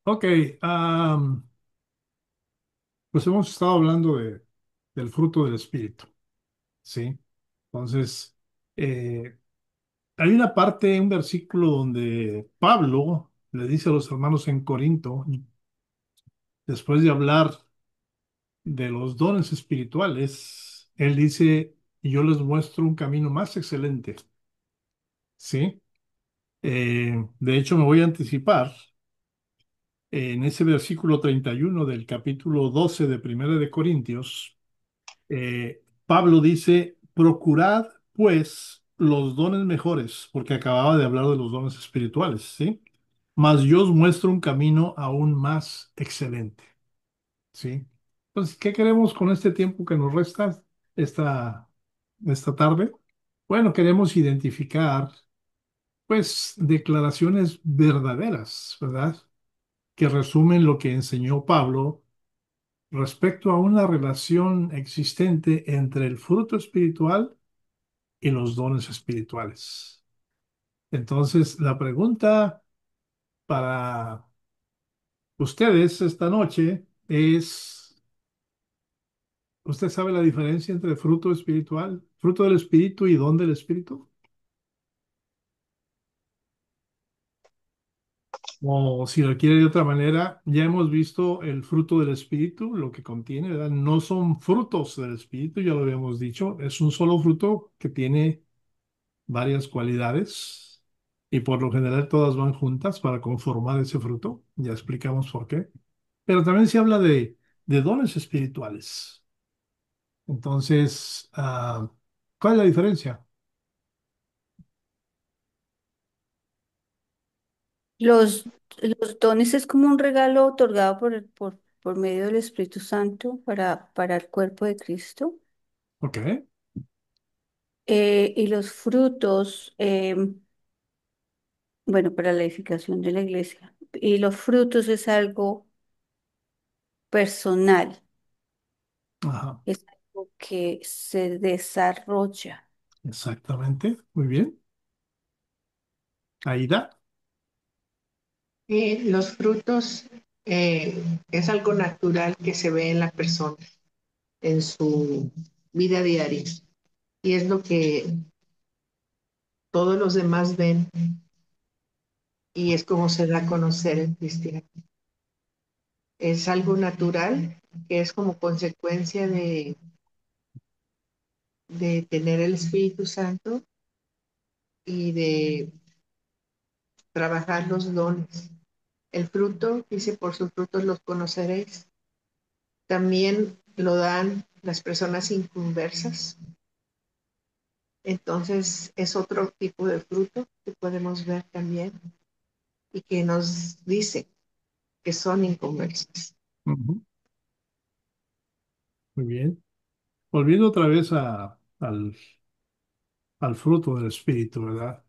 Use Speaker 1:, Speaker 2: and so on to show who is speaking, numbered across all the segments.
Speaker 1: Ok, pues hemos estado hablando del fruto del Espíritu, ¿sí? Entonces, eh, hay una parte, un versículo donde Pablo le dice a los hermanos en Corinto, después de hablar de los dones espirituales, él dice, yo les muestro un camino más excelente, ¿sí? De hecho, me voy a anticipar. En ese versículo 31 del capítulo 12 de Primera de Corintios, Pablo dice, procurad pues los dones mejores, porque acababa de hablar de los dones espirituales, ¿sí? Mas yo os muestro un camino aún más excelente, ¿sí? Entonces, ¿qué queremos con este tiempo que nos resta esta, esta tarde? Bueno, queremos identificar, pues, declaraciones verdaderas, ¿verdad? Que resumen lo que enseñó Pablo respecto a una relación existente entre el fruto espiritual y los dones espirituales. Entonces, la pregunta para ustedes esta noche es, ¿usted sabe la diferencia entre fruto espiritual, fruto del espíritu y don del espíritu? O si lo quiere de otra manera, ya hemos visto el fruto del espíritu, lo que contiene, ¿verdad? No son frutos del espíritu, ya lo habíamos dicho, es un solo fruto que tiene varias cualidades y por lo general todas van juntas para conformar ese fruto. Ya explicamos por qué. Pero también se habla de dones espirituales. Entonces, ¿cuál es la diferencia?
Speaker 2: Los, los dones es como un regalo otorgado por medio del Espíritu Santo para el cuerpo de Cristo.
Speaker 1: Ok,
Speaker 2: Y los frutos, bueno, para la edificación de la iglesia. Y los frutos es algo personal,
Speaker 1: ajá,
Speaker 2: es algo que se desarrolla.
Speaker 1: exactamente. Muy bien. Aida.
Speaker 3: Los frutos es algo natural que se ve en la persona, en su vida diaria. Y es lo que todos los demás ven y es como se da a conocer el cristiano. Es algo natural que es como consecuencia de tener el Espíritu Santo y de trabajar los dones. El fruto, dice, por sus frutos los conoceréis. También lo dan las personas inconversas. Entonces es otro tipo de fruto que podemos ver también y que nos dice que son inconversas.
Speaker 1: Ujú, muy bien. Volviendo otra vez al fruto del espíritu, ¿verdad?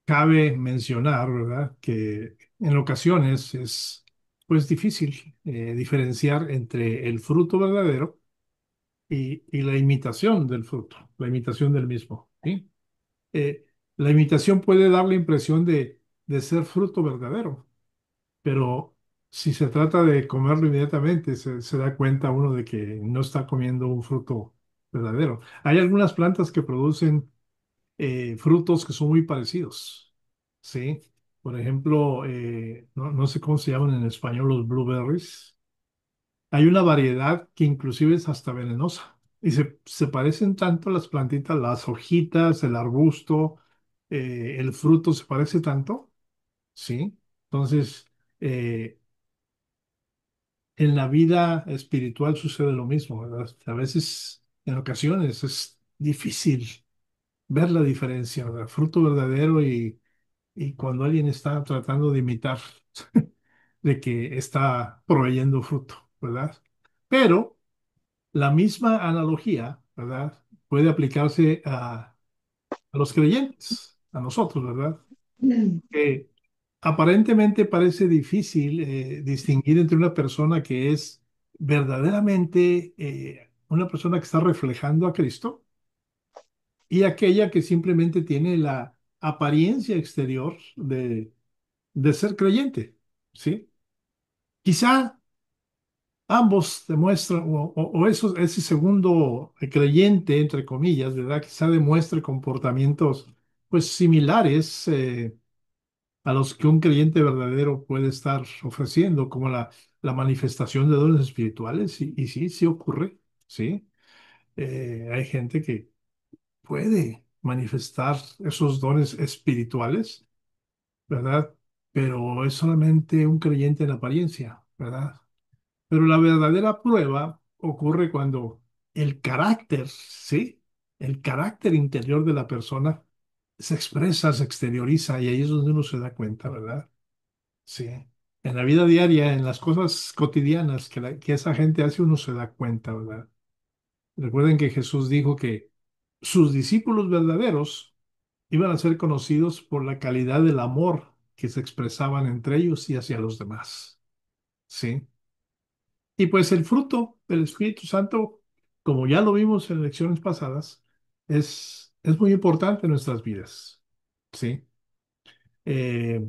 Speaker 1: Cabe mencionar, ¿verdad?, que en ocasiones es pues difícil diferenciar entre el fruto verdadero y la imitación del fruto, la imitación del mismo, ¿sí? La imitación puede dar la impresión de ser fruto verdadero, pero si se trata de comerlo inmediatamente, se da cuenta uno de que no está comiendo un fruto verdadero. Hay algunas plantas que producen frutos que son muy parecidos, ¿sí? Por ejemplo, no sé cómo se llaman en español los blueberries. Hay una variedad que inclusive es hasta venenosa. Y se parecen tanto las plantitas, las hojitas, el arbusto, el fruto se parece tanto, ¿sí? Entonces, eh, en la vida espiritual sucede lo mismo, ¿verdad? A veces, en ocasiones, es difícil ver la diferencia, ¿verdad? Fruto verdadero y cuando alguien está tratando de imitar de que está proveyendo fruto, ¿verdad? Pero la misma analogía, ¿verdad? Puede aplicarse a los creyentes, a nosotros, ¿verdad? Que aparentemente parece difícil distinguir entre una persona que es verdaderamente una persona que está reflejando a Cristo y aquella que simplemente tiene la apariencia exterior de ser creyente, ¿sí? Quizá ambos demuestran, ese segundo creyente, entre comillas, ¿verdad? Quizá demuestre comportamientos, pues, similares a los que un creyente verdadero puede estar ofreciendo, como la manifestación de dones espirituales. Y sí, sí ocurre, sí. Hay gente que puede manifestar esos dones espirituales, ¿verdad? Pero es solamente un creyente en apariencia, ¿verdad? Pero la verdadera prueba ocurre cuando el carácter, ¿sí? El carácter interior de la persona se expresa, se exterioriza y ahí es donde uno se da cuenta, ¿verdad? Sí. En la vida diaria, en las cosas cotidianas que esa gente hace, uno se da cuenta, ¿verdad? Recuerden que Jesús dijo que sus discípulos verdaderos iban a ser conocidos por la calidad del amor que se expresaban entre ellos y hacia los demás. Sí. Y pues el fruto del Espíritu Santo, como ya lo vimos en lecciones pasadas, es muy importante en nuestras vidas. Sí. Eh,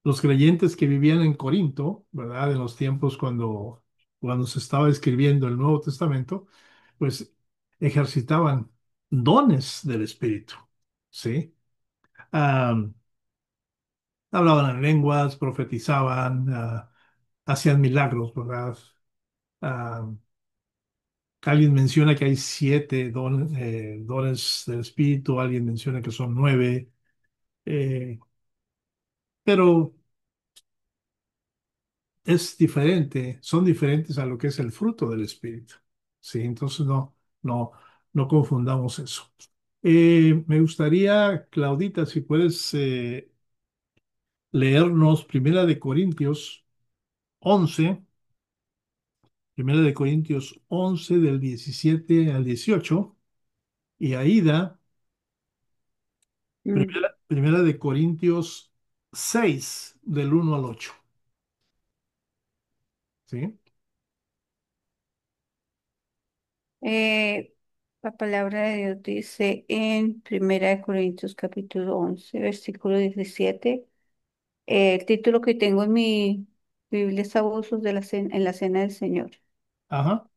Speaker 1: los creyentes que vivían en Corinto, ¿verdad? En los tiempos cuando se estaba escribiendo el Nuevo Testamento, pues ejercitaban dones del Espíritu. Sí. Ah, hablaban en lenguas, profetizaban, hacían milagros, ¿verdad? Ah, alguien menciona que hay 7 dones del Espíritu, alguien menciona que son 9, eh, pero es diferente, son diferentes a lo que es el fruto del Espíritu. Sí, entonces no, no confundamos eso. Me gustaría, Claudita, si puedes leernos Primera de Corintios 11 del 17 al 18, y Aida,
Speaker 2: Mm.
Speaker 1: Primera de Corintios 6 del 1 al 8. ¿Sí?
Speaker 2: Eh, la palabra de Dios dice en Primera de Corintios capítulo 11 versículo 17. El título que tengo en mi Biblia es Abusos de en la Cena del Señor.
Speaker 1: Ajá.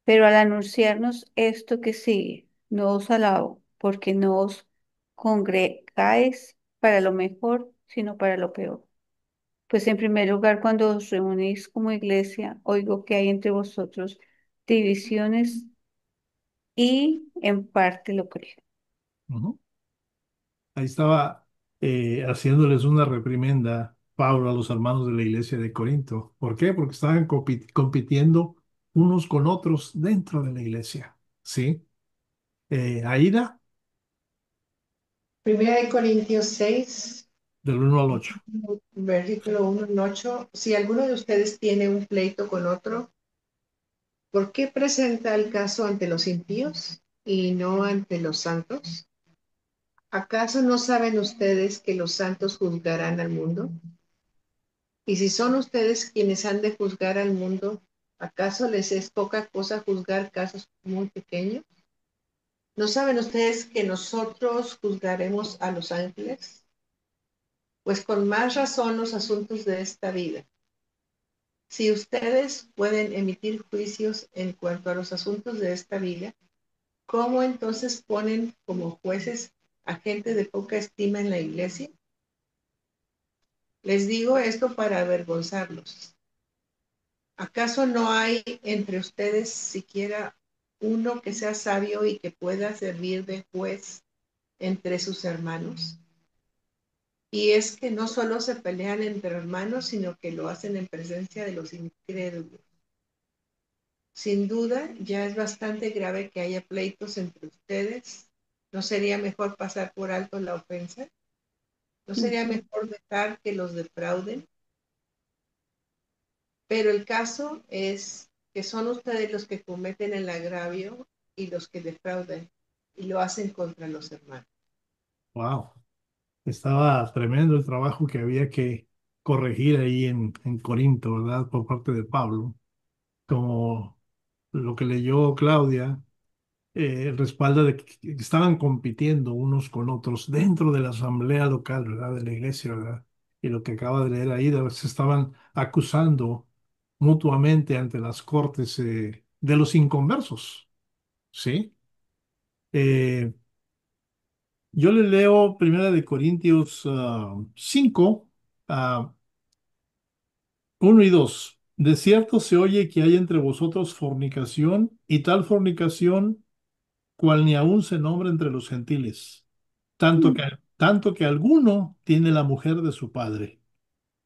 Speaker 2: Pero al anunciarnos esto que sigue, no os alabo, porque no os congregáis para lo mejor, sino para lo peor. Pues en primer lugar, cuando os reunís como iglesia, oigo que hay entre vosotros divisiones y en parte lo creo.
Speaker 1: Ujú. Ahí estaba haciéndoles una reprimenda Pablo a los hermanos de la iglesia de Corinto. ¿Por qué? Porque estaban compitiendo unos con otros dentro de la iglesia. ¿Sí? Aida,
Speaker 3: Primera de Corintios 6,
Speaker 1: del 1 al 8.
Speaker 3: versículo 1 en 8. Si alguno de ustedes tiene un pleito con otro, ¿por qué presenta el caso ante los impíos y no ante los santos? ¿Acaso no saben ustedes que los santos juzgarán al mundo? Y si son ustedes quienes han de juzgar al mundo, ¿acaso les es poca cosa juzgar casos muy pequeños? ¿No saben ustedes que nosotros juzgaremos a los ángeles? Pues con más razón los asuntos de esta vida. Si ustedes pueden emitir juicios en cuanto a los asuntos de esta vida, ¿cómo entonces ponen como jueces a gente de poca estima en la iglesia? Les digo esto para avergonzarlos. ¿Acaso no hay entre ustedes siquiera uno que sea sabio y que pueda servir de juez entre sus hermanos? Y es que no solo se pelean entre hermanos, sino que lo hacen en presencia de los incrédulos. Sin duda, ya es bastante grave que haya pleitos entre ustedes. ¿No sería mejor pasar por alto la ofensa? ¿No sería
Speaker 2: Ujú.
Speaker 3: mejor dejar que los defrauden? Pero el caso es que son ustedes los que cometen el agravio y los que defraudan y lo hacen contra los hermanos.
Speaker 1: Wow. Estaba tremendo el trabajo que había que corregir ahí en Corinto, ¿verdad? Por parte de Pablo. Como lo que leyó Claudia, respalda de que estaban compitiendo unos con otros dentro de la asamblea local, ¿verdad? De la iglesia, ¿verdad? Y lo que acaba de leer ahí, se estaban acusando mutuamente ante las cortes de los inconversos, ¿sí? Eh, yo le leo Primera de Corintios 5, 1 y 2. De cierto se oye que hay entre vosotros fornicación, y tal fornicación cual ni aun se nombra entre los gentiles, tanto que alguno tiene la mujer de su padre,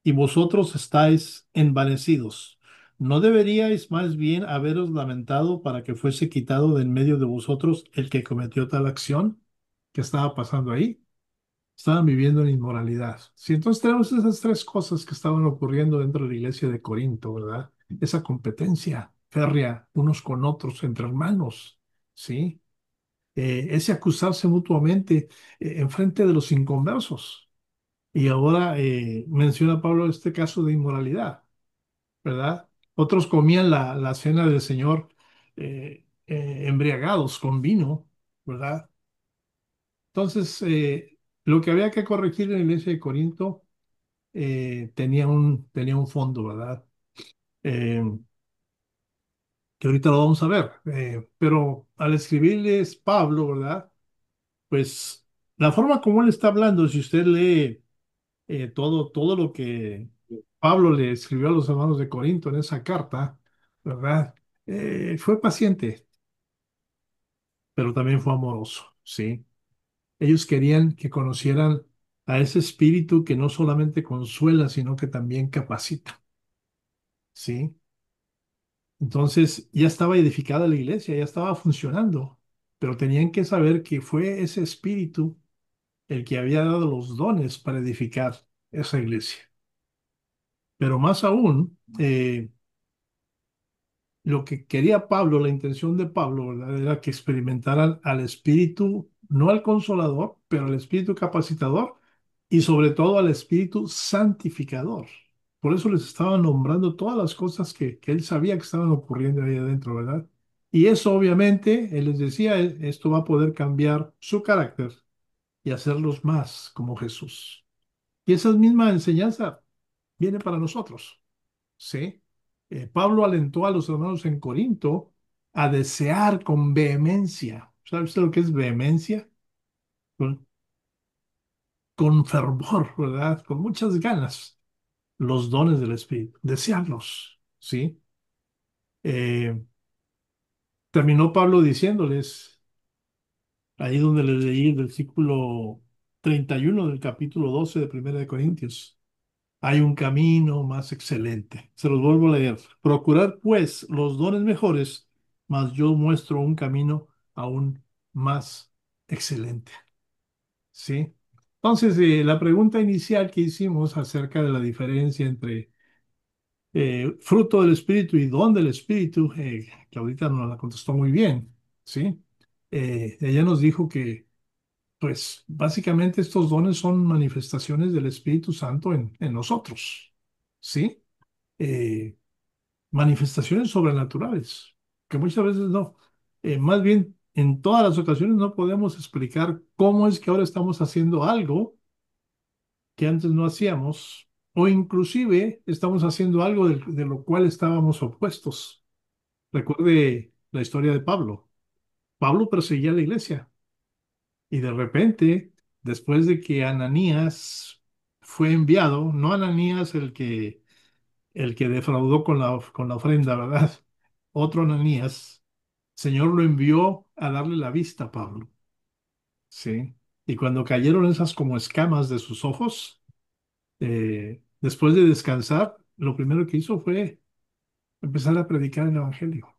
Speaker 1: y vosotros estáis envanecidos. ¿No deberíais más bien haberos lamentado para que fuese quitado de en medio de vosotros el que cometió tal acción? ¿Qué estaba pasando ahí? Estaban viviendo en inmoralidad. Sí, entonces tenemos esas tres cosas que estaban ocurriendo dentro de la iglesia de Corinto, ¿verdad? Esa competencia férrea unos con otros entre hermanos, ¿sí? Ese acusarse mutuamente en frente de los inconversos. Y ahora menciona Pablo este caso de inmoralidad, ¿verdad? Otros comían la cena del Señor embriagados con vino, ¿verdad? Entonces, lo que había que corregir en la iglesia de Corinto tenía un fondo, ¿verdad? Eh, que ahorita lo vamos a ver. Pero al escribirles Pablo, ¿verdad? Pues la forma como él está hablando, si usted lee todo lo que Pablo le escribió a los hermanos de Corinto en esa carta, ¿verdad? Fue paciente, pero también fue amoroso, ¿sí? Ellos querían que conocieran a ese espíritu que no solamente consuela, sino que también capacita, ¿sí? Entonces ya estaba edificada la iglesia, ya estaba funcionando, pero tenían que saber que fue ese espíritu el que había dado los dones para edificar esa iglesia. Pero más aún, lo que quería Pablo, la intención de Pablo, ¿verdad? Era que experimentaran al Espíritu, no al Consolador, pero al Espíritu capacitador y sobre todo al Espíritu santificador. Por eso les estaba nombrando todas las cosas que él sabía que estaban ocurriendo ahí adentro, ¿verdad? Y eso obviamente, él les decía, esto va a poder cambiar su carácter y hacerlos más como Jesús. Y esa misma enseñanza viene para nosotros. ¿Sí? Pablo alentó a los hermanos en Corinto a desear con vehemencia. ¿Sabe usted lo que es vehemencia? Con, con fervor, ¿verdad? Con muchas ganas, los dones del Espíritu, desearlos, ¿sí? Eh, terminó Pablo diciéndoles, ahí donde les leí el versículo 31 del capítulo 12 de Primera de Corintios. Hay un camino más excelente. Se los vuelvo a leer. Procurad, pues, los dones mejores, mas yo muestro un camino aún más excelente. ¿Sí? Entonces, la pregunta inicial que hicimos acerca de la diferencia entre fruto del Espíritu y don del Espíritu, Claudita nos la contestó muy bien. ¿Sí? Ella nos dijo que, pues, básicamente estos dones son manifestaciones del Espíritu Santo en nosotros. ¿Sí? eh, Manifestaciones sobrenaturales, que muchas veces no. Más bien, en todas las ocasiones no podemos explicar cómo es que ahora estamos haciendo algo que antes no hacíamos, o inclusive estamos haciendo algo de lo cual estábamos opuestos. Recuerde la historia de Pablo. Pablo perseguía a la iglesia y de repente, después de que Ananías fue enviado, no Ananías el que defraudó con la ofrenda, ¿verdad? Otro Ananías, Señor lo envió a darle la vista a Pablo, ¿sí? Y cuando cayeron esas como escamas de sus ojos, después de descansar, lo primero que hizo fue empezar a predicar el Evangelio,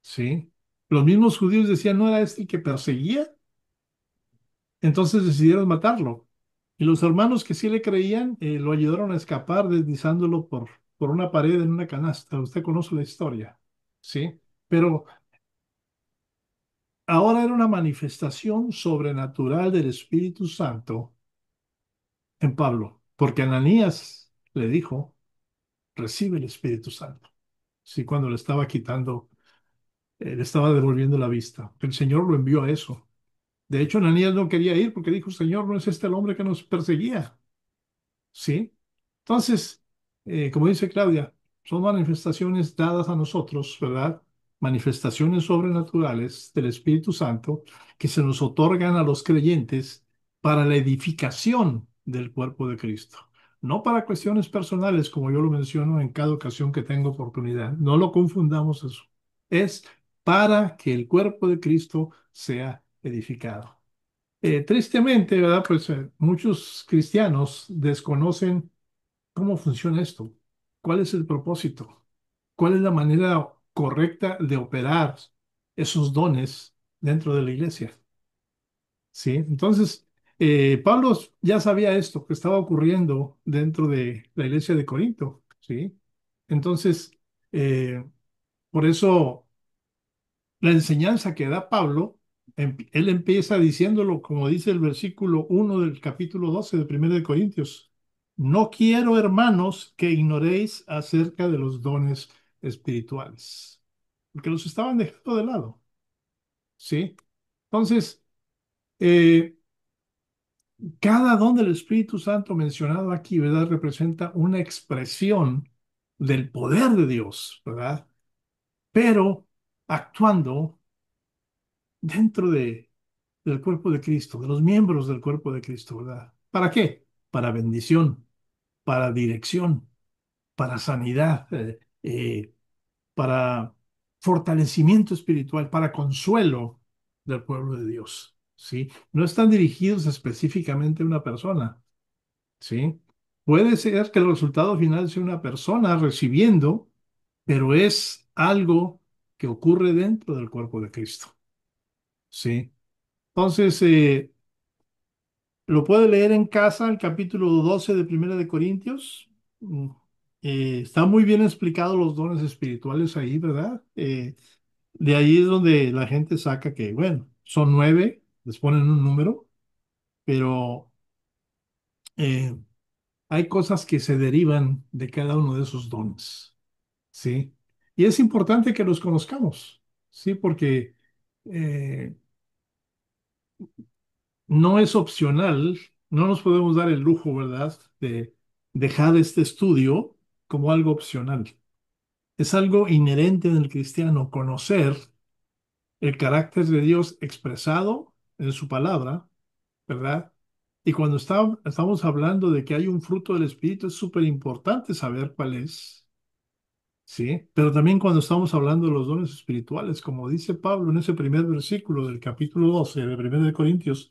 Speaker 1: ¿sí? Los mismos judíos decían, ¿no era este el que perseguía? Entonces decidieron matarlo. Y los hermanos que sí le creían, lo ayudaron a escapar deslizándolo por una pared en una canasta. Usted conoce la historia, ¿sí? Pero ahora era una manifestación sobrenatural del Espíritu Santo en Pablo, porque Ananías le dijo, recibe el Espíritu Santo. Sí, cuando le estaba quitando, le estaba devolviendo la vista. El Señor lo envió a eso. De hecho, Ananías no quería ir porque dijo, Señor, no es este el hombre que nos perseguía. ¿sí? Entonces, como dice Claudia, son manifestaciones dadas a nosotros, ¿verdad? Manifestaciones sobrenaturales del Espíritu Santo que se nos otorgan a los creyentes para la edificación del cuerpo de Cristo. No para cuestiones personales, como yo lo menciono en cada ocasión que tengo oportunidad. No lo confundamos eso. Es para que el cuerpo de Cristo sea edificado. Tristemente, ¿verdad? Pues muchos cristianos desconocen cómo funciona esto, cuál es el propósito, cuál es la manera correcta de operar esos dones dentro de la iglesia, ¿sí? Entonces, Pablo ya sabía esto que estaba ocurriendo dentro de la iglesia de Corinto, ¿sí? Entonces, eh, por eso la enseñanza que da Pablo, él empieza diciéndolo, como dice el versículo 1 del capítulo 12 de 1 de Corintios. No quiero, hermanos, que ignoréis acerca de los dones espirituales, porque los estaban dejando de lado, ¿sí? Entonces, eh, cada don del Espíritu Santo mencionado aquí, ¿verdad? Representa una expresión del poder de Dios, ¿verdad? Pero actuando dentro del cuerpo de Cristo, de los miembros del cuerpo de Cristo, ¿verdad? ¿Para qué? Para bendición, para dirección, para sanidad, para fortalecimiento espiritual, para consuelo del pueblo de Dios, ¿sí? No están dirigidos específicamente a una persona, ¿sí? Puede ser que el resultado final sea una persona recibiendo, pero es algo que ocurre dentro del cuerpo de Cristo, ¿sí? Entonces, lo puede leer en casa, el capítulo 12 de Primera de Corintios. Mm, está muy bien explicado los dones espirituales ahí, ¿verdad? De ahí es donde la gente saca que, bueno, son 9, les ponen un número, pero eh, hay cosas que se derivan de cada uno de esos dones, ¿sí? Y es importante que los conozcamos, ¿sí? Porque eh, no es opcional, no nos podemos dar el lujo, ¿verdad?, de dejar este estudio como algo opcional. Es algo inherente en el cristiano conocer el carácter de Dios expresado en su palabra, ¿verdad? Y cuando estamos hablando de que hay un fruto del Espíritu, es súper importante saber cuál es, ¿sí? Pero también cuando estamos hablando de los dones espirituales, como dice Pablo en ese primer versículo del capítulo 12 de 1 de Corintios,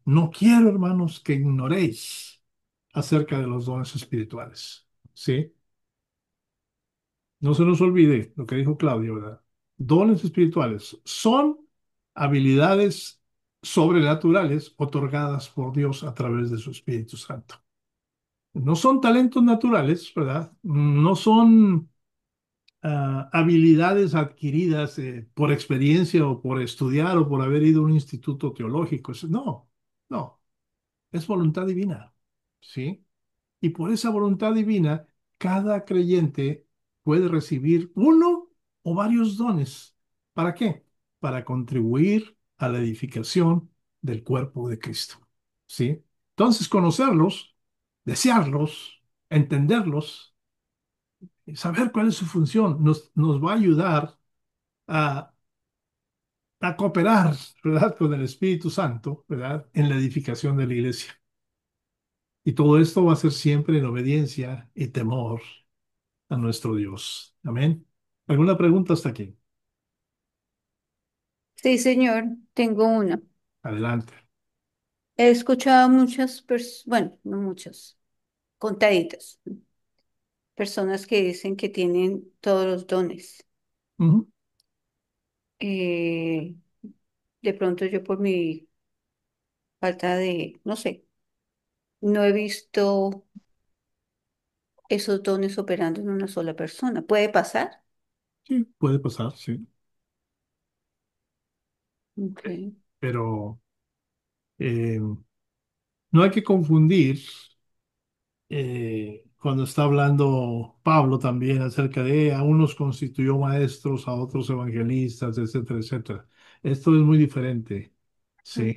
Speaker 1: no quiero, hermanos, que ignoréis acerca de los dones espirituales. ¿Sí? No se nos olvide lo que dijo Claudio, ¿verdad? Dones espirituales son habilidades sobrenaturales otorgadas por Dios a través de su Espíritu Santo. No son talentos naturales, ¿verdad? No son habilidades adquiridas por experiencia o por estudiar o por haber ido a un instituto teológico. No, no, es voluntad divina, ¿sí? Y por esa voluntad divina, cada creyente puede recibir uno o varios dones. ¿Para qué? Para contribuir a la edificación del cuerpo de Cristo, ¿sí? Entonces, conocerlos, desearlos, entenderlos, y saber cuál es su función, nos va a ayudar a, a cooperar, ¿verdad?, con el Espíritu Santo, ¿verdad?, en la edificación de la iglesia. Y todo esto va a ser siempre en obediencia y temor a nuestro Dios. Amén. ¿Alguna pregunta hasta aquí?
Speaker 2: Sí, señor, tengo una.
Speaker 1: Adelante.
Speaker 2: He escuchado a muchas personas, bueno, no muchas, contaditas, personas que dicen que tienen todos los dones.
Speaker 1: Ujú.
Speaker 2: Eh, de pronto yo por mi falta de, no sé, no he visto esos dones operando en una sola persona. ¿Puede pasar?
Speaker 1: Sí, puede pasar, sí.
Speaker 2: Ok.
Speaker 1: Pero eh, no hay que confundir cuando está hablando Pablo también acerca de a unos constituyó maestros, a otros evangelistas, etcétera, etcétera. Esto es muy diferente, sí.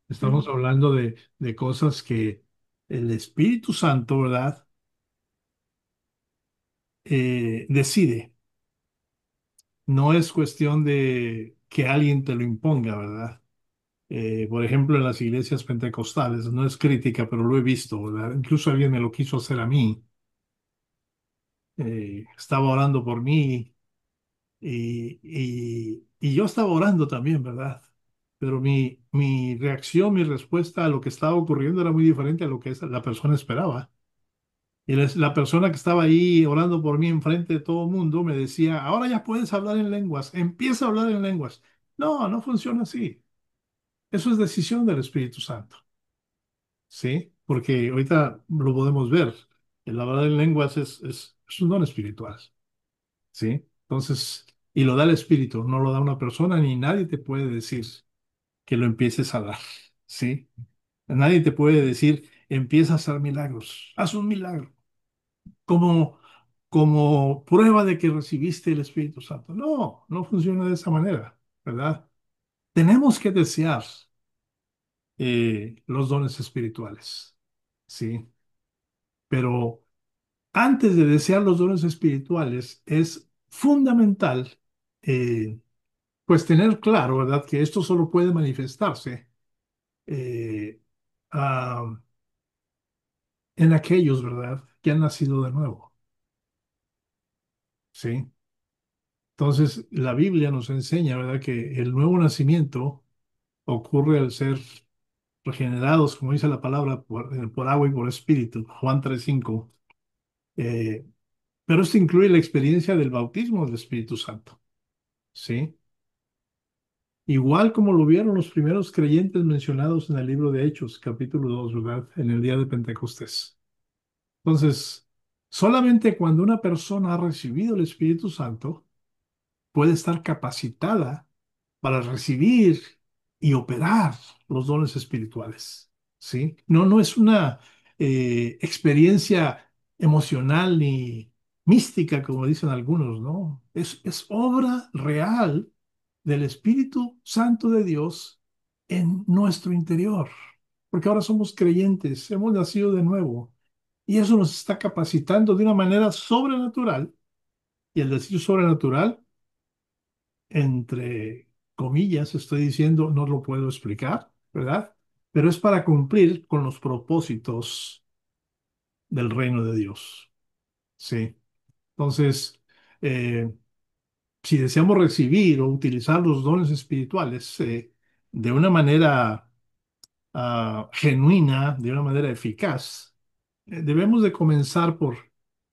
Speaker 1: Estamos hablando de cosas que el Espíritu Santo, ¿verdad? Decide. No es cuestión de que alguien te lo imponga, ¿verdad? Por ejemplo, en las iglesias pentecostales, no es crítica, pero lo he visto, ¿verdad? Incluso alguien me lo quiso hacer a mí. Estaba orando por mí y yo estaba orando también, ¿verdad? Pero mi reacción, mi respuesta a lo que estaba ocurriendo era muy diferente a lo que la persona esperaba. Y la persona que estaba ahí orando por mí enfrente de todo el mundo me decía, ahora ya puedes hablar en lenguas, empieza a hablar en lenguas. No, no funciona así. Eso es decisión del Espíritu Santo, ¿sí? Porque ahorita lo podemos ver. El hablar en lenguas es un don espiritual, ¿sí? Entonces, y lo da el Espíritu, no lo da una persona, ni nadie te puede decir que lo empieces a dar, ¿sí? Nadie te puede decir, empieza a hacer milagros, haz un milagro, como, como prueba de que recibiste el Espíritu Santo. No, no funciona de esa manera, ¿verdad? Tenemos que desear los dones espirituales, ¿sí? Pero antes de desear los dones espirituales es fundamental, eh, pues tener claro, ¿verdad? Que esto solo puede manifestarse eh, ah, en aquellos, ¿verdad? Que han nacido de nuevo, ¿sí? Entonces, la Biblia nos enseña, ¿verdad? Que el nuevo nacimiento ocurre al ser regenerados, como dice la palabra, por agua y por espíritu, Juan 3:5. Eh, pero esto incluye la experiencia del bautismo del Espíritu Santo, ¿sí? Igual como lo vieron los primeros creyentes mencionados en el libro de Hechos, capítulo 2, ¿verdad? En el día de Pentecostés. Entonces, solamente cuando una persona ha recibido el Espíritu Santo, puede estar capacitada para recibir y operar los dones espirituales, ¿sí? No, no es una experiencia emocional ni mística, como dicen algunos, ¿no? Es obra real del Espíritu Santo de Dios en nuestro interior, porque ahora somos creyentes, hemos nacido de nuevo, y eso nos está capacitando de una manera sobrenatural, y al decir sobrenatural, entre comillas, estoy diciendo, no lo puedo explicar, ¿verdad? Pero es para cumplir con los propósitos del reino de Dios. Sí. Entonces, eh, si deseamos recibir o utilizar los dones espirituales de una manera genuina, de una manera eficaz, debemos de comenzar por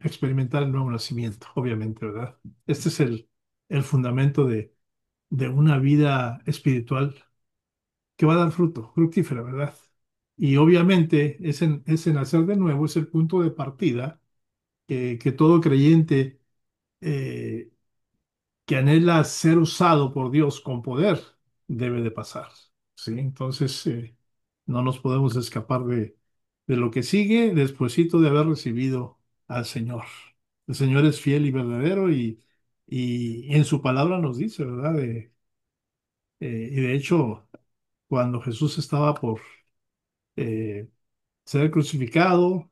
Speaker 1: experimentar el nuevo nacimiento, obviamente, ¿verdad? Este es el fundamento de una vida espiritual que va a dar fruto, fructífera, ¿verdad? Y obviamente ese nacer de nuevo es el punto de partida que todo creyente eh, que anhela ser usado por Dios con poder debe de pasar, ¿sí? Entonces, no nos podemos escapar de lo que sigue despuesito de haber recibido al Señor. El Señor es fiel y verdadero y en su palabra nos dice, ¿verdad? Y de hecho, cuando Jesús estaba por eh, ser crucificado,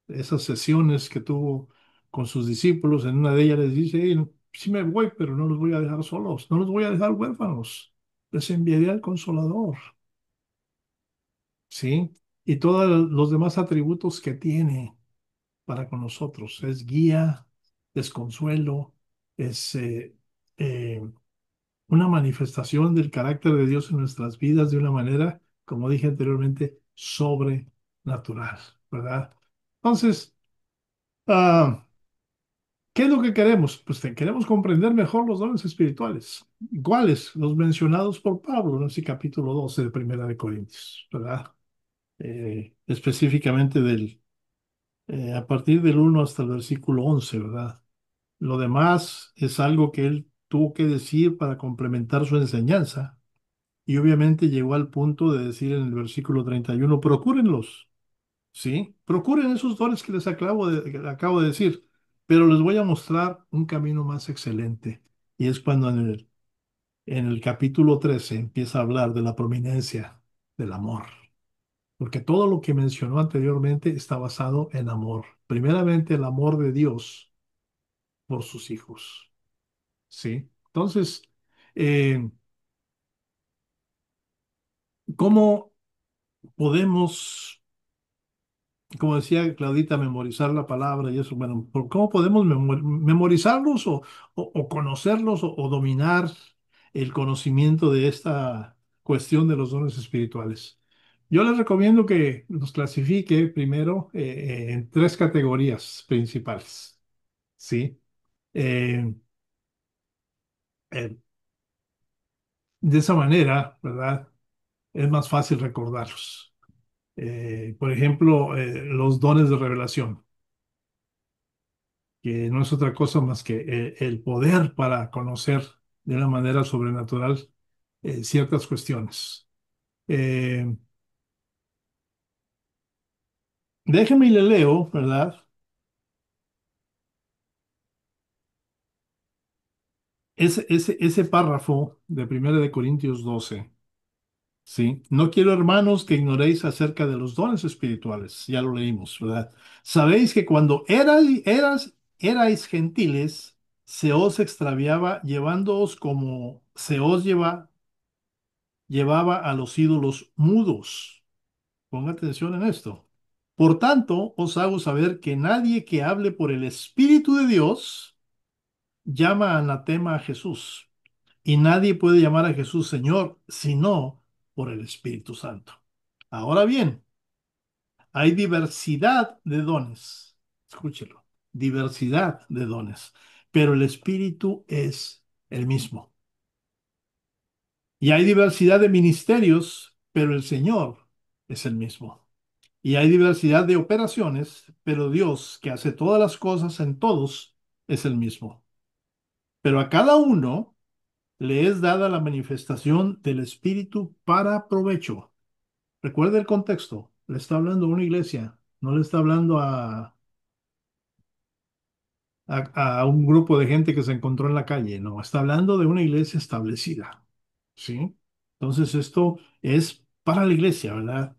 Speaker 1: esas sesiones que tuvo con sus discípulos, en una de ellas les dice, "Hey, sí me voy, pero no los voy a dejar solos, no los voy a dejar huérfanos, les enviaré al Consolador, ¿sí? Y todos los demás atributos que tiene para con nosotros, es guía, es consuelo, es eh, una manifestación del carácter de Dios en nuestras vidas de una manera, como dije anteriormente, sobrenatural, ¿verdad? Entonces, ah, ¿qué es lo que queremos? Pues queremos comprender mejor los dones espirituales. ¿Cuáles? Los mencionados por Pablo en ese capítulo 12 de Primera de Corintios, ¿verdad? Específicamente a partir del 1 hasta el versículo 11, ¿verdad? Lo demás es algo que él tuvo que decir para complementar su enseñanza. Y obviamente llegó al punto de decir en el versículo 31, procúrenlos, ¿sí? Procuren esos dones que que les acabo de decir, pero les voy a mostrar un camino más excelente. Y es cuando en el capítulo 13 empieza a hablar de la prominencia del amor, porque todo lo que mencionó anteriormente está basado en amor. Primeramente, el amor de Dios por sus hijos, ¿sí? Entonces, eh, ¿cómo podemos, como decía Claudita, memorizar la palabra y eso? Bueno, ¿cómo podemos memorizarlos o conocerlos o dominar el conocimiento de esta cuestión de los dones espirituales? Yo les recomiendo que los clasifique primero en tres categorías principales, ¿sí? Eh, eh, de esa manera, ¿verdad? Es más fácil recordarlos. Por ejemplo, los dones de revelación, que no es otra cosa más que el poder para conocer de una manera sobrenatural ciertas cuestiones. Eh, Déjeme y le leo, ¿verdad? Ese párrafo de 1 Corintios 12. Sí, no quiero, hermanos, que ignoréis acerca de los dones espirituales. Ya lo leímos, ¿verdad? Sabéis que cuando erais gentiles, se os extraviaba llevándoos como se os llevaba a los ídolos mudos. Ponga atención en esto. Por tanto, os hago saber que nadie que hable por el Espíritu de Dios llama anatema a Jesús. Y nadie puede llamar a Jesús Señor sino por el Espíritu Santo. Ahora bien, hay diversidad de dones. Escúchelo, diversidad de dones, pero el Espíritu es el mismo. Y hay diversidad de ministerios, pero el Señor es el mismo. Y hay diversidad de operaciones, pero Dios, que hace todas las cosas en todos, es el mismo. Pero a cada uno le es dada la manifestación del Espíritu para provecho. Recuerde el contexto. Le está hablando a una iglesia, no le está hablando a un grupo de gente que se encontró en la calle, no, está hablando de una iglesia establecida. ¿Sí? Entonces esto es para la iglesia, ¿verdad?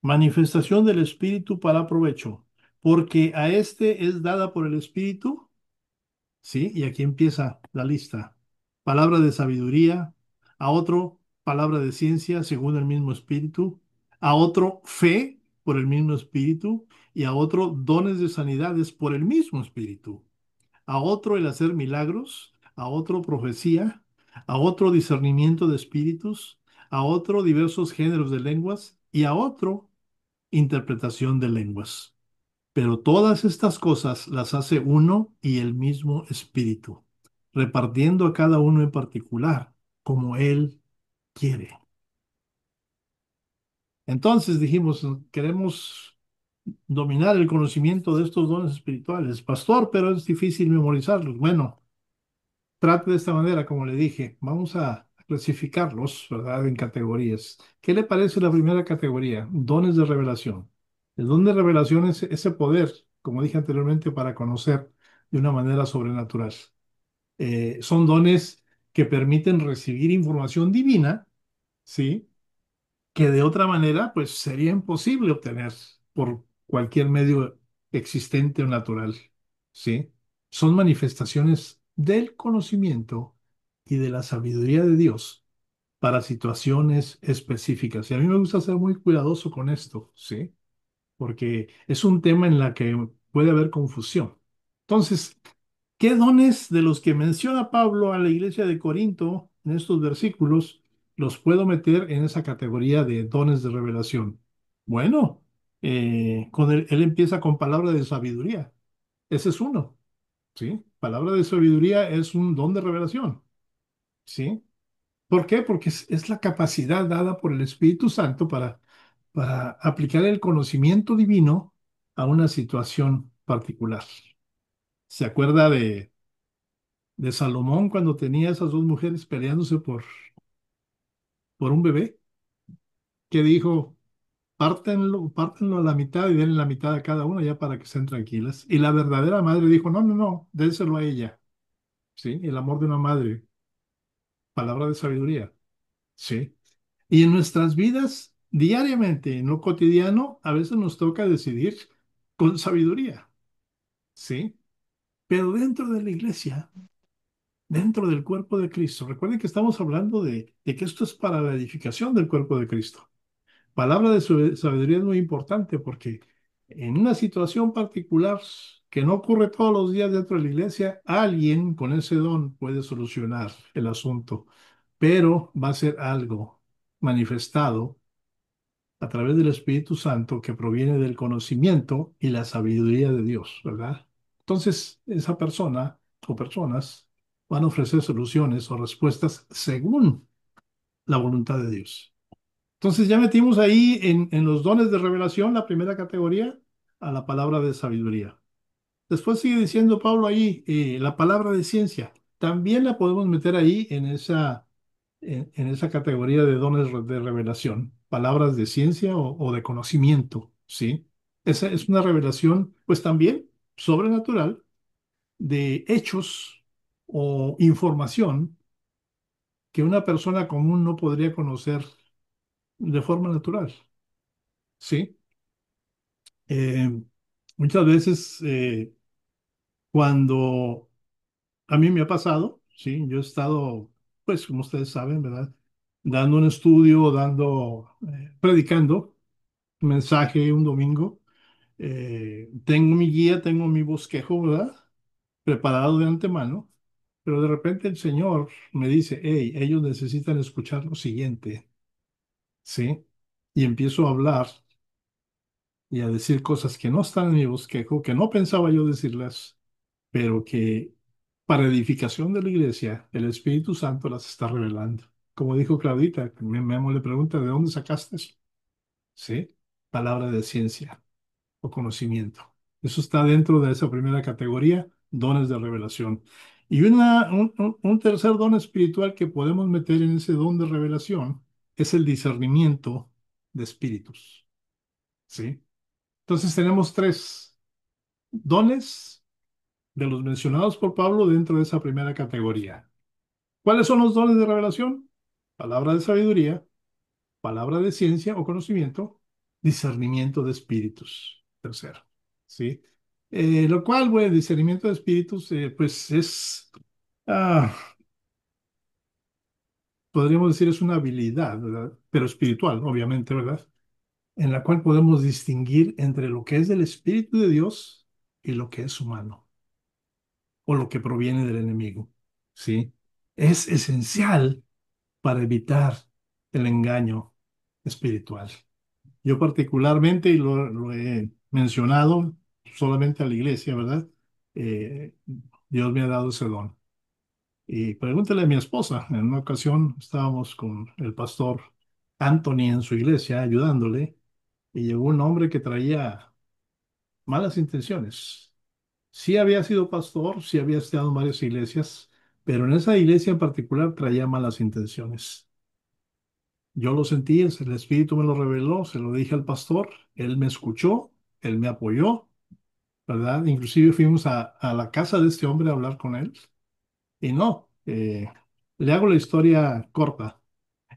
Speaker 1: Manifestación del Espíritu para provecho, porque a este es dada por el Espíritu. ¿Sí? Y aquí empieza la lista. Palabra de sabiduría, a otro palabra de ciencia según el mismo espíritu, a otro fe por el mismo espíritu y a otro dones de sanidades por el mismo espíritu, a otro el hacer milagros, a otro profecía, a otro discernimiento de espíritus, a otro diversos géneros de lenguas y a otro interpretación de lenguas. Pero todas estas cosas las hace uno y el mismo Espíritu, repartiendo a cada uno en particular, como Él quiere. Entonces dijimos, queremos dominar el conocimiento de estos dones espirituales. Pastor, pero es difícil memorizarlos. Bueno, trate de esta manera, como le dije. Vamos a clasificarlos, ¿verdad? En categorías. ¿Qué le parece la primera categoría? Dones de revelación. El don de revelación es ese poder, como dije anteriormente, para conocer de una manera sobrenatural. Son dones que permiten recibir información divina, ¿sí? Que de otra manera, pues sería imposible obtener por cualquier medio existente o natural, ¿sí? Son manifestaciones del conocimiento y de la sabiduría de Dios para situaciones específicas. Y a mí me gusta ser muy cuidadoso con esto, ¿sí? Porque es un tema en la que puede haber confusión. Entonces, ¿qué dones de los que menciona Pablo a la iglesia de Corinto en estos versículos los puedo meter en esa categoría de dones de revelación? Bueno, él empieza con palabra de sabiduría. Ese es uno, ¿sí? Palabra de sabiduría es un don de revelación, ¿sí? ¿Por qué? Porque es la capacidad dada por el Espíritu Santo para aplicar el conocimiento divino a una situación particular. ¿Se acuerda de Salomón cuando tenía esas dos mujeres peleándose por un bebé? Que dijo, pártenlo a la mitad y denle la mitad a cada una ya para que estén tranquilas. Y la verdadera madre dijo, no, no, no, dénselo a ella. ¿Sí? El amor de una madre, palabra de sabiduría. ¿Sí? Y en nuestras vidas diariamente, en lo cotidiano, a veces nos toca decidir con sabiduría, ¿sí? Pero dentro de la iglesia, dentro del cuerpo de Cristo, recuerden que estamos hablando de que esto es para la edificación del cuerpo de Cristo. Palabra de sabiduría es muy importante porque en una situación particular que no ocurre todos los días dentro de la iglesia, alguien con ese don puede solucionar el asunto, pero va a ser algo manifestado a través del Espíritu Santo que proviene del conocimiento y la sabiduría de Dios, ¿verdad? Entonces, esa persona o personas van a ofrecer soluciones o respuestas según la voluntad de Dios. Entonces ya metimos ahí en los dones de revelación, la primera categoría, a la palabra de sabiduría. Después sigue diciendo Pablo ahí, la palabra de ciencia. También la podemos meter ahí en esa categoría de dones de revelación. Palabras de ciencia o de conocimiento, ¿sí? Esa es una revelación, pues también sobrenatural, de hechos o información que una persona común no podría conocer de forma natural, ¿sí? Eh, muchas veces cuando a mí me ha pasado, sí, yo he estado, pues como ustedes saben, ¿verdad? Dando un estudio, predicando un mensaje un domingo. Tengo mi guía, tengo mi bosquejo, ¿verdad? Preparado de antemano, pero de repente el Señor me dice, hey, ellos necesitan escuchar lo siguiente, ¿sí? Y empiezo a hablar y a decir cosas que no están en mi bosquejo, que no pensaba yo decirlas, pero que para edificación de la iglesia, el Espíritu Santo las está revelando. Como dijo Claudita, Memo le pregunta, ¿de dónde sacaste eso? ¿Sí? Palabra de ciencia o conocimiento. Eso está dentro de esa primera categoría, dones de revelación. Y un tercer don espiritual que podemos meter en ese don de revelación es el discernimiento de espíritus. ¿Sí? Entonces tenemos tres dones de los mencionados por Pablo dentro de esa primera categoría. ¿Cuáles son los dones de revelación? Palabra de sabiduría, palabra de ciencia o conocimiento, discernimiento de espíritus. Tercero, ¿sí? Lo cual, bueno, discernimiento de espíritus, pues ah, podríamos decir, es una habilidad, ¿verdad? Pero espiritual, obviamente, ¿verdad? En la cual podemos distinguir entre lo que es del Espíritu de Dios y lo que es humano o lo que proviene del enemigo, ¿sí? Es esencial para evitar el engaño espiritual. Yo particularmente, y lo he mencionado solamente a la iglesia, ¿verdad? Eh, Dios me ha dado ese don. Y pregúntale a mi esposa, en una ocasión estábamos con el pastor Anthony en su iglesia ayudándole y llegó un hombre que traía malas intenciones. Sí había sido pastor, sí había estado en varias iglesias, pero en esa iglesia en particular traía malas intenciones. Yo lo sentí, el Espíritu me lo reveló, se lo dije al pastor, él me escuchó, él me apoyó, ¿verdad? Inclusive fuimos a la casa de este hombre a hablar con él. Y no, le hago la historia corta.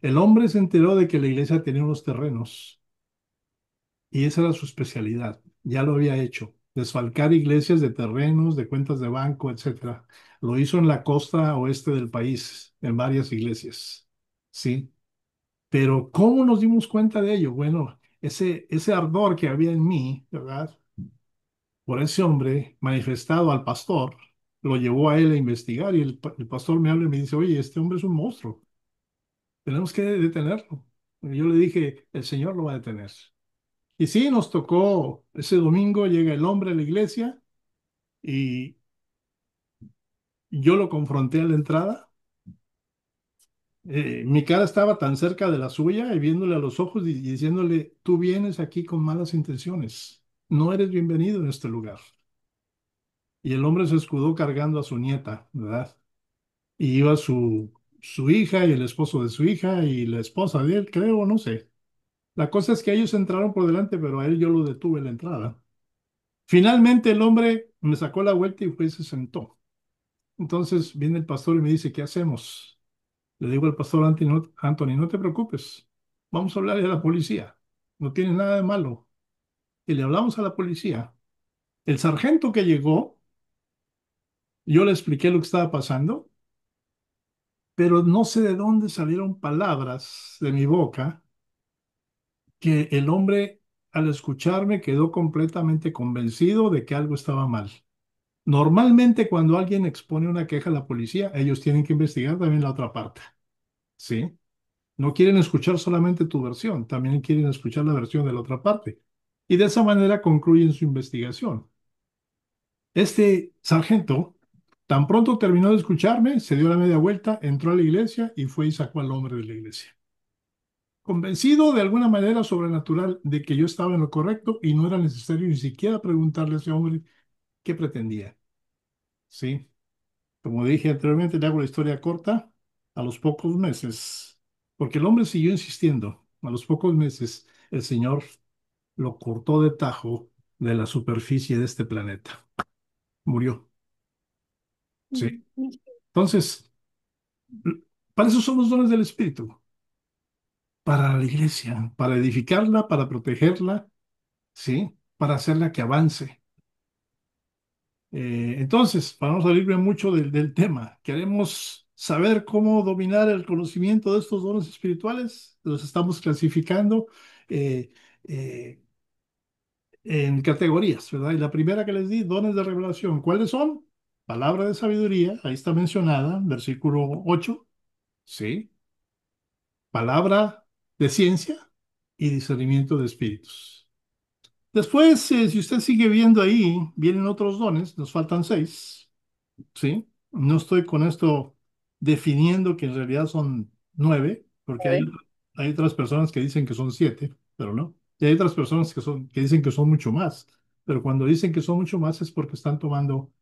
Speaker 1: El hombre se enteró de que la iglesia tenía unos terrenos y esa era su especialidad. Ya lo había hecho, desfalcar iglesias de terrenos, de cuentas de banco, etcétera. Lo hizo en la costa oeste del país, en varias iglesias. ¿Sí? Pero ¿cómo nos dimos cuenta de ello? Bueno, ese ardor que había en mí, ¿verdad? Por ese hombre manifestado al pastor, lo llevó a él a investigar y el pastor me habla y me dice, oye, este hombre es un monstruo, tenemos que detenerlo. Y yo le dije, el Señor lo va a detener. Y sí, nos tocó ese domingo, llega el hombre a la iglesia y yo lo confronté a la entrada. Mi cara estaba tan cerca de la suya y viéndole a los ojos y diciéndole, tú vienes aquí con malas intenciones, no eres bienvenido en este lugar. Y el hombre se escudó cargando a su nieta, ¿verdad? Y iba su hija y el esposo de su hija y la esposa de él, creo, no sé. La cosa es que ellos entraron por delante, pero a él yo lo detuve en la entrada. Finalmente el hombre me sacó la vuelta y fue y se sentó. Entonces viene el pastor y me dice, ¿qué hacemos? Le digo al pastor Anthony, no te preocupes. vamos a hablarle a la policía. No tiene nada de malo. Y le hablamos a la policía. El sargento que llegó, yo le expliqué lo que estaba pasando, pero no sé de dónde salieron palabras de mi boca que el hombre, al escucharme, quedó completamente convencido de que algo estaba mal. Normalmente, cuando alguien expone una queja a la policía, ellos tienen que investigar también la otra parte, ¿sí? No quieren escuchar solamente tu versión, también quieren escuchar la versión de la otra parte. Y de esa manera concluyen su investigación. Este sargento, tan pronto terminó de escucharme, se dio la media vuelta, entró a la iglesia y fue y sacó al hombre de la iglesia. Convencido de alguna manera sobrenatural de que yo estaba en lo correcto y no era necesario ni siquiera preguntarle a ese hombre qué pretendía. Sí, como dije anteriormente, le hago la historia corta. A los pocos meses, porque el hombre siguió insistiendo, a los pocos meses el Señor lo cortó de tajo de la superficie de este planeta. Murió. Sí.
Speaker 2: Mm.
Speaker 1: Entonces, para eso son los dones del Espíritu, para la iglesia, para edificarla, para protegerla, ¿sí? Para hacerla que avance. Entonces, para no salirme mucho del tema, queremos saber cómo dominar el conocimiento de estos dones espirituales. Los estamos clasificando eh, eh, en categorías, ¿verdad? Y la primera que les di, dones de revelación. ¿Cuáles son? Palabra de sabiduría, ahí está mencionada, versículo 8, ¿sí? Palabra de ciencia y discernimiento de espíritus. Después, si usted sigue viendo ahí, vienen otros dones, nos faltan 6. ¿Sí? No estoy con esto definiendo que en realidad son 9, porque
Speaker 2: A ver.
Speaker 1: hay otras personas que dicen que son 7, pero no. Y hay otras personas que dicen que son mucho más, pero cuando dicen que son mucho más es porque están tomando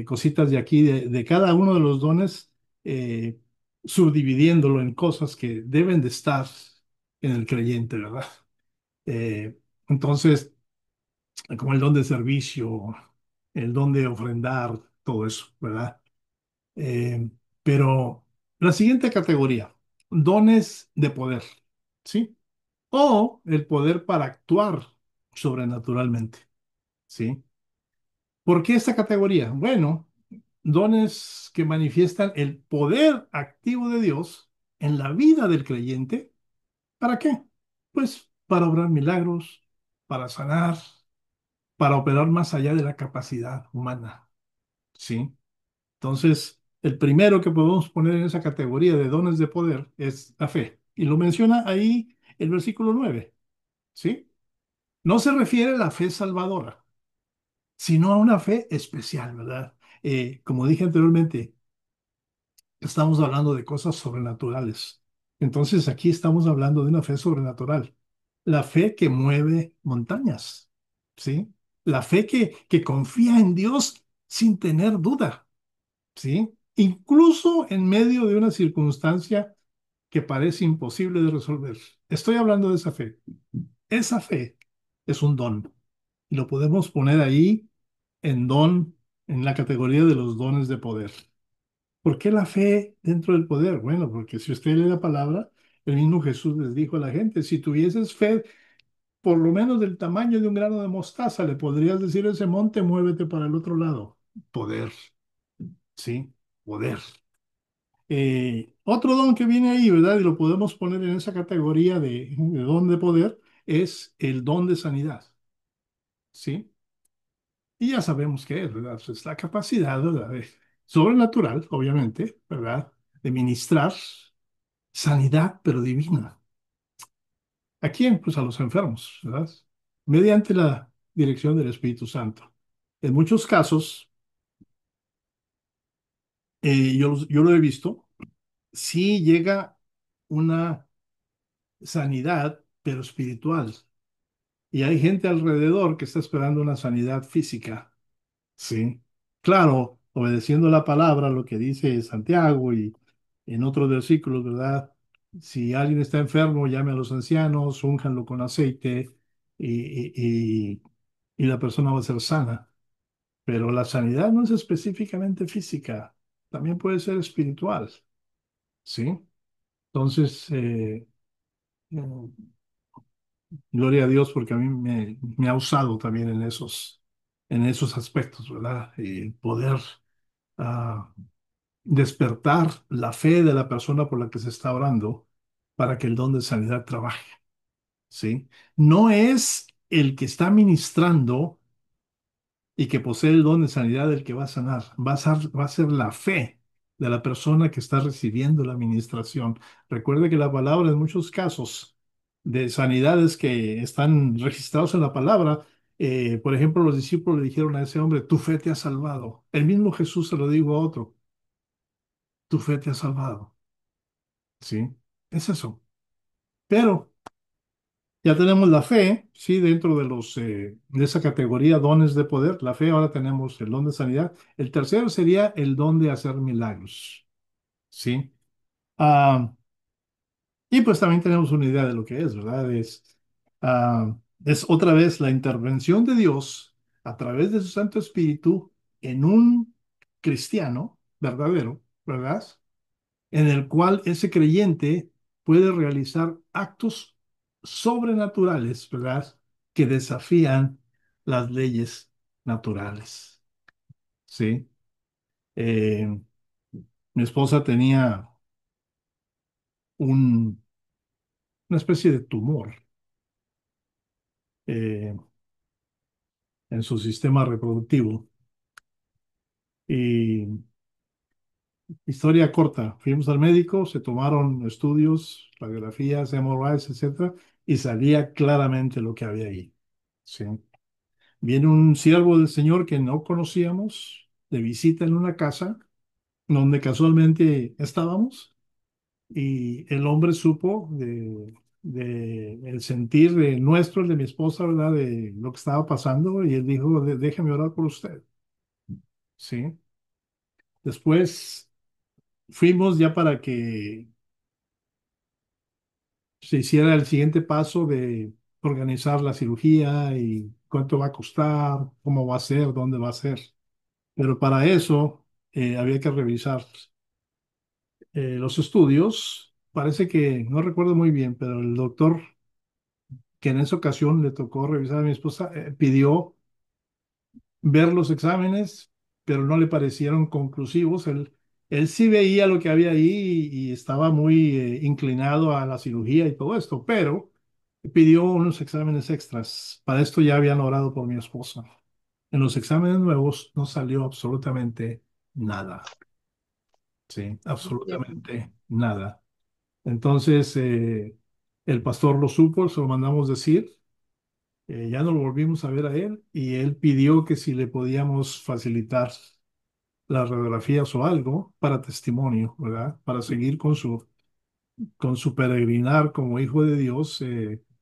Speaker 1: cositas de aquí, de cada uno de los dones, eh, subdividiéndolo en cosas que deben de estar en el creyente, ¿verdad? Eh, entonces, como el don de servicio, el don de ofrendar, todo eso, ¿verdad? Eh, pero la siguiente categoría, dones de poder, ¿sí? O el poder para actuar sobrenaturalmente, ¿sí? ¿Por qué esta categoría? Bueno, dones que manifiestan el poder activo de Dios en la vida del creyente. ¿Para qué? Pues para obrar milagros, para sanar, para operar más allá de la capacidad humana, ¿sí? Entonces, el primero que podemos poner en esa categoría de dones de poder es la fe. Y lo menciona ahí el versículo 9, ¿sí? No se refiere a la fe salvadora, sino a una fe especial, ¿verdad? Como dije anteriormente, estamos hablando de cosas sobrenaturales. Entonces, aquí estamos hablando de una fe sobrenatural. La fe que mueve montañas, ¿sí? La fe que confía en Dios sin tener duda. ¿Sí? Incluso en medio de una circunstancia que parece imposible de resolver. Estoy hablando de esa fe. Esa fe es un don. Y lo podemos poner ahí en don, en la categoría de los dones de poder. ¿Por qué la fe dentro del poder? Bueno, porque si usted lee la palabra, el mismo Jesús les dijo a la gente, si tuvieses fe por lo menos del tamaño de un grano de mostaza, le podrías decir a ese monte, muévete para el otro lado. Poder, ¿sí? Poder. Otro don que viene ahí, ¿verdad? Y lo podemos poner en esa categoría de don de poder, es el don de sanidad, ¿sí? Y ya sabemos qué es, ¿verdad? Pues es la capacidad, ¿verdad? Sobrenatural, obviamente, ¿verdad? De ministrar sanidad, pero divina. ¿A quién? Pues a los enfermos, ¿verdad? Mediante la dirección del Espíritu Santo. En muchos casos, yo lo he visto, sí llega una sanidad, pero espiritual. Y hay gente alrededor que está esperando una sanidad física, ¿sí? Claro, obedeciendo la palabra, lo que dice Santiago y en otros versículos, ¿verdad? Si alguien está enfermo, llame a los ancianos, únjanlo con aceite y la persona va a ser sana. Pero la sanidad no es específicamente física, también puede ser espiritual, ¿sí? Entonces, Gloria a Dios porque a mí me ha usado también en esos aspectos, ¿verdad? Y poder ah, despertar la fe de la persona por la que se está orando para que el don de sanidad trabaje, ¿sí? No es el que está ministrando y que posee el don de sanidad el que va a sanar, va a ser la fe de la persona que está recibiendo la administración. Recuerde que la palabra en muchos casos de sanidades que están registrados en la palabra, por ejemplo, los discípulos le dijeron a ese hombre, tu fe te ha salvado. El mismo Jesús se lo dijo a otro, tu fe te ha salvado. ¿Sí? Es eso. Pero ya tenemos la fe, sí, dentro de de esa categoría dones de poder. La fe, ahora tenemos el don de sanidad. El tercero sería el don de hacer milagros, sí. Ah, y pues también tenemos una idea de lo que es, ¿verdad? Es otra vez la intervención de Dios a través de su Santo Espíritu en un cristiano verdadero, ¿verdad? En el cual ese creyente puede realizar actos sobrenaturales, ¿verdad? Que desafían las leyes naturales, ¿sí? Eh, Mi esposa tenía un- una especie de tumor eh, en su sistema reproductivo y historia corta, fuimos al médico, se tomaron estudios, radiografías, MRIs, etcétera, y salía claramente lo que había ahí, ¿sí? Viene un siervo del Señor que no conocíamos de visita en una casa donde casualmente estábamos y el hombre supo de el sentir de nuestro, el de mi esposa, ¿verdad? De lo que estaba pasando y él dijo, Déjeme orar por usted." ¿Sí? Después fuimos ya para que se hiciera el siguiente paso de organizar la cirugía y cuánto va a costar, cómo va a ser, dónde va a ser. Pero para eso había que revisar los estudios. Parece que, no recuerdo muy bien, pero el doctor que en esa ocasión le tocó revisar a mi esposa, pidió ver los exámenes, pero no le parecieron conclusivos. Él sí veía lo que había ahí y estaba muy inclinado a la cirugía y todo esto, pero pidió unos exámenes extras. Para esto ya habían orado por mi esposa. En los exámenes nuevos no salió absolutamente nada. Sí, absolutamente nada. Entonces, el pastor lo supo, se lo mandamos decir, ya no lo volvimos a ver a él y él pidió que si le podíamos facilitar las radiografías o algo para testimonio, ¿verdad? Para seguir con su peregrinar como hijo de Dios,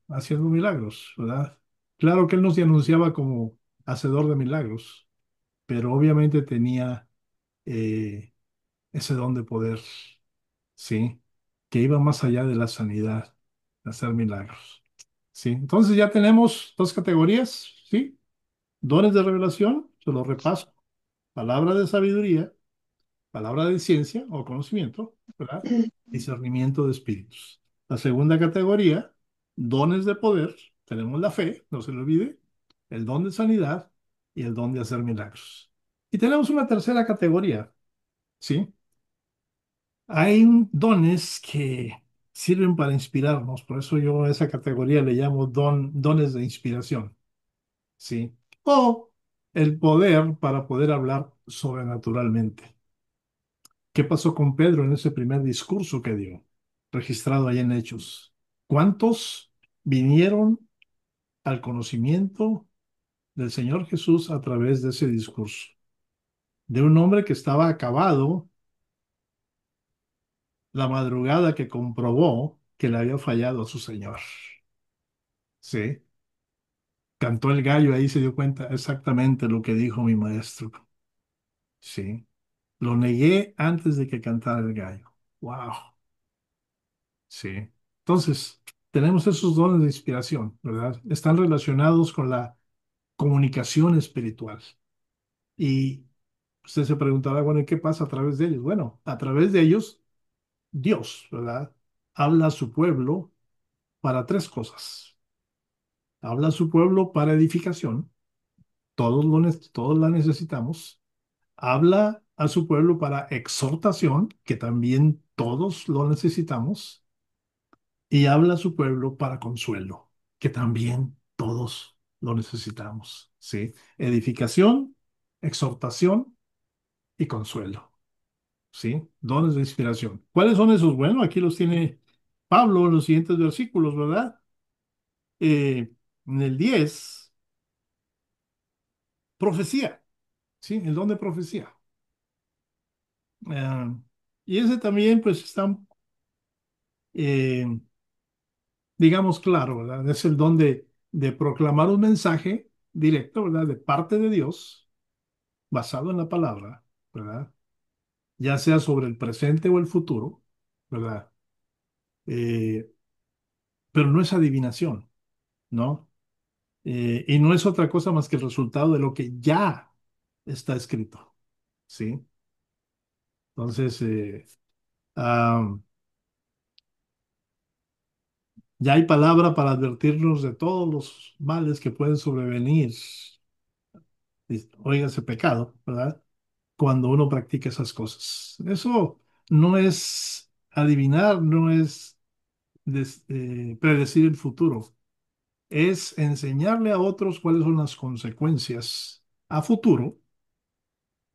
Speaker 1: haciendo milagros, ¿verdad? Claro que él nos anunciaba como hacedor de milagros, pero obviamente tenía eh, ese don de poder, ¿sí? Que iba más allá de la sanidad, de hacer milagros, ¿sí? Entonces ya tenemos dos categorías, ¿sí? Dones de revelación, se los repaso. Palabra de sabiduría, palabra de ciencia o conocimiento, ¿verdad? Discernimiento de espíritus. La segunda categoría, dones de poder, tenemos la fe, no se le olvide, el don de sanidad y el don de hacer milagros. Y tenemos una tercera categoría, ¿sí? Hay dones que sirven para inspirarnos, por eso yo a esa categoría le llamo dones de inspiración, ¿sí? O el poder para poder hablar sobrenaturalmente. ¿Qué pasó con Pedro en ese primer discurso que dio, registrado ahí en Hechos? ¿Cuántos vinieron al conocimiento del Señor Jesús a través de ese discurso? De un hombre que estaba acabado la madrugada que comprobó que le había fallado a su Señor. Sí, cantó el gallo, ahí se dio cuenta exactamente lo que dijo mi maestro. Sí, lo negué antes de que cantara el gallo. Wow, sí. Entonces, tenemos esos dones de inspiración, ¿verdad? Están relacionados con la comunicación espiritual. Y usted se preguntará, bueno, ¿y qué pasa a través de ellos? Bueno, a través de ellos, Dios, ¿verdad? Habla a su pueblo para tres cosas. Habla a su pueblo para edificación, todos la necesitamos. Habla a su pueblo para exhortación, que también todos lo necesitamos. Y habla a su pueblo para consuelo, que también todos lo necesitamos. ¿Sí? Edificación, exhortación y consuelo. ¿Sí? Dones de inspiración. ¿Cuáles son esos? Bueno, aquí los tiene Pablo en los siguientes versículos, ¿verdad? En el 10 profecía, ¿sí? El don de profecía. Eh, y ese también, pues, está, eh, digamos, claro, ¿verdad? Es el don de proclamar un mensaje directo, ¿verdad? De parte de Dios, basado en la palabra, ¿verdad? Ya sea sobre el presente o el futuro, ¿verdad? Eh, pero no es adivinación, ¿no? Y no es otra cosa más que el resultado de lo que ya está escrito, ¿sí? Entonces, ah, ya hay palabra para advertirnos de todos los males que pueden sobrevenir, oiga ese pecado, ¿verdad? Cuando uno practica esas cosas. Eso no es adivinar, no es predecir el futuro, es enseñarle a otros cuáles son las consecuencias a futuro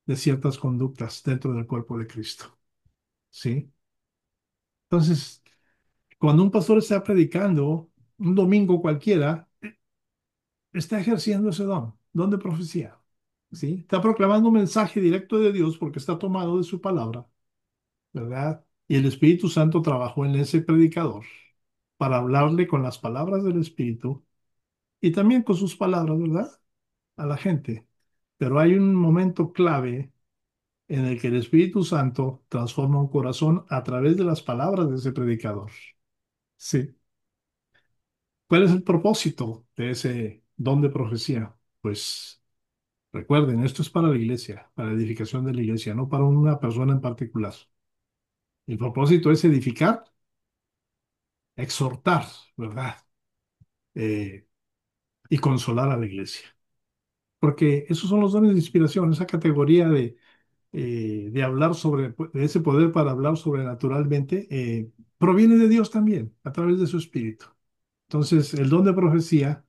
Speaker 1: de ciertas conductas dentro del cuerpo de Cristo. ¿Sí? Entonces, cuando un pastor está predicando un domingo cualquiera, está ejerciendo ese don de profecía. ¿Sí? Está proclamando un mensaje directo de Dios porque está tomado de su palabra, ¿verdad? Y el Espíritu Santo trabajó en ese predicador para hablarle con las palabras del Espíritu y también con sus palabras, ¿verdad? A la gente. Pero hay un momento clave en el que el Espíritu Santo transforma un corazón a través de las palabras de ese predicador. Sí. ¿Cuál es el propósito de ese don de profecía? Pues recuerden, esto es para la iglesia, para la edificación de la iglesia, no para una persona en particular. El propósito es edificar, exhortar, ¿verdad? Eh, y consolar a la iglesia. Porque esos son los dones de inspiración, esa categoría de hablar sobre, de ese poder para hablar sobrenaturalmente, proviene de Dios también, a través de su Espíritu. Entonces, el don de profecía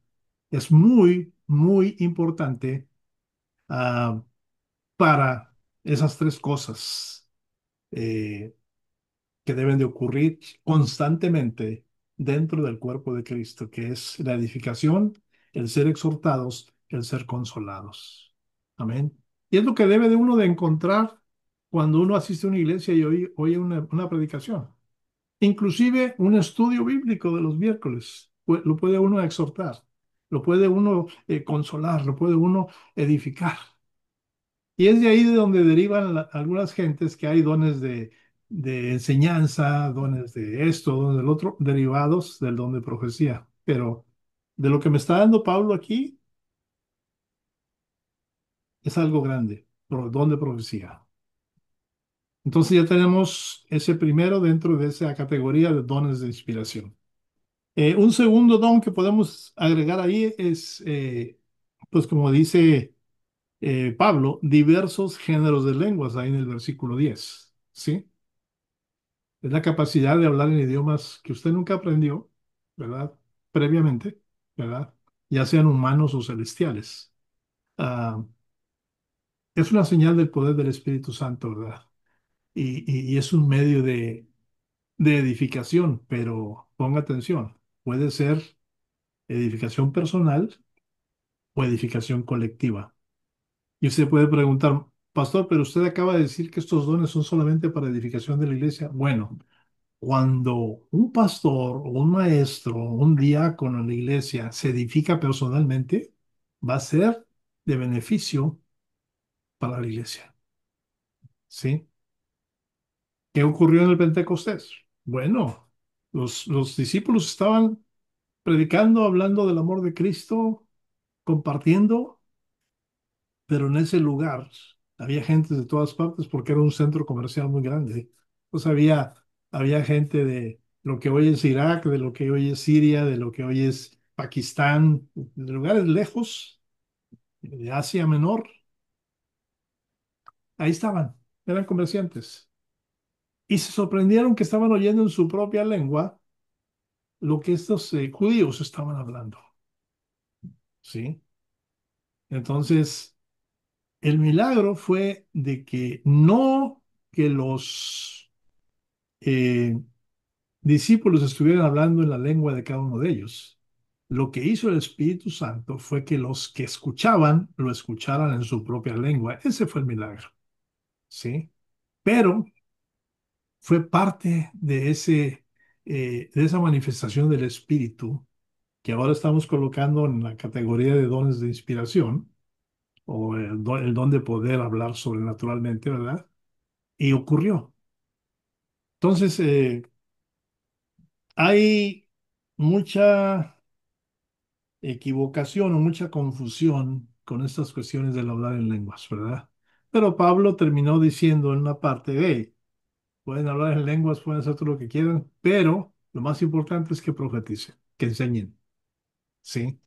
Speaker 1: es muy, muy importante ah, para esas tres cosas eh, que deben de ocurrir constantemente dentro del cuerpo de Cristo, que es la edificación, el ser exhortados, el ser consolados. Amén. Y es lo que debe de uno de encontrar cuando uno asiste a una iglesia y oye una predicación. Inclusive un estudio bíblico de los miércoles, lo puede uno exhortar, lo puede uno consolar, lo puede uno edificar. Y es de ahí de donde derivan algunas gentes que hay dones de enseñanza, dones de esto, dones del otro, derivados del don de profecía. Pero de lo que me está dando Pablo aquí es algo grande, don de profecía. Entonces ya tenemos ese primero dentro de esa categoría de dones de inspiración. Un segundo don que podemos agregar ahí es, pues como dice Pablo, diversos géneros de lenguas, ahí en el versículo 10, ¿sí? Es la capacidad de hablar en idiomas que usted nunca aprendió, ¿verdad? Previamente, ¿verdad? Ya sean humanos o celestiales. Ah, es una señal del poder del Espíritu Santo, ¿verdad? Y es un medio de edificación, pero ponga atención, puede ser edificación personal o edificación colectiva. Y usted puede preguntar, pastor, pero usted acaba de decir que estos dones son solamente para edificación de la iglesia. Bueno, cuando un pastor o un maestro o un diácono en la iglesia se edifica personalmente, va a ser de beneficio para la iglesia. ¿Sí? ¿Qué ocurrió en el Pentecostés? Bueno, los discípulos estaban predicando, hablando del amor de Cristo, compartiendo, pero en ese lugar había gente de todas partes porque era un centro comercial muy grande. Pues había gente lo que hoy es Irak, de lo que hoy es Siria, de lo que hoy es Pakistán, de lugares lejos, de Asia Menor, ahí estaban, eran comerciantes. Y se sorprendieron que estaban oyendo en su propia lengua lo que estos judíos estaban hablando, ¿sí? Entonces, el milagro fue de que no que los eh, discípulos estuvieran hablando en la lengua de cada uno de ellos. Lo que hizo el Espíritu Santo fue que los que escuchaban lo escucharan en su propia lengua. Ese fue el milagro, ¿sí? Pero fue parte de esa manifestación del Espíritu que ahora estamos colocando en la categoría de dones de inspiración o el don de poder hablar sobrenaturalmente, ¿verdad? Y ocurrió. Entonces, hay mucha equivocación o mucha confusión con estas cuestiones del hablar en lenguas, ¿verdad? Pero Pablo terminó diciendo en una parte, hey, pueden hablar en lenguas, pueden hacer todo lo que quieran, pero lo más importante es que profeticen, que enseñen, ¿sí?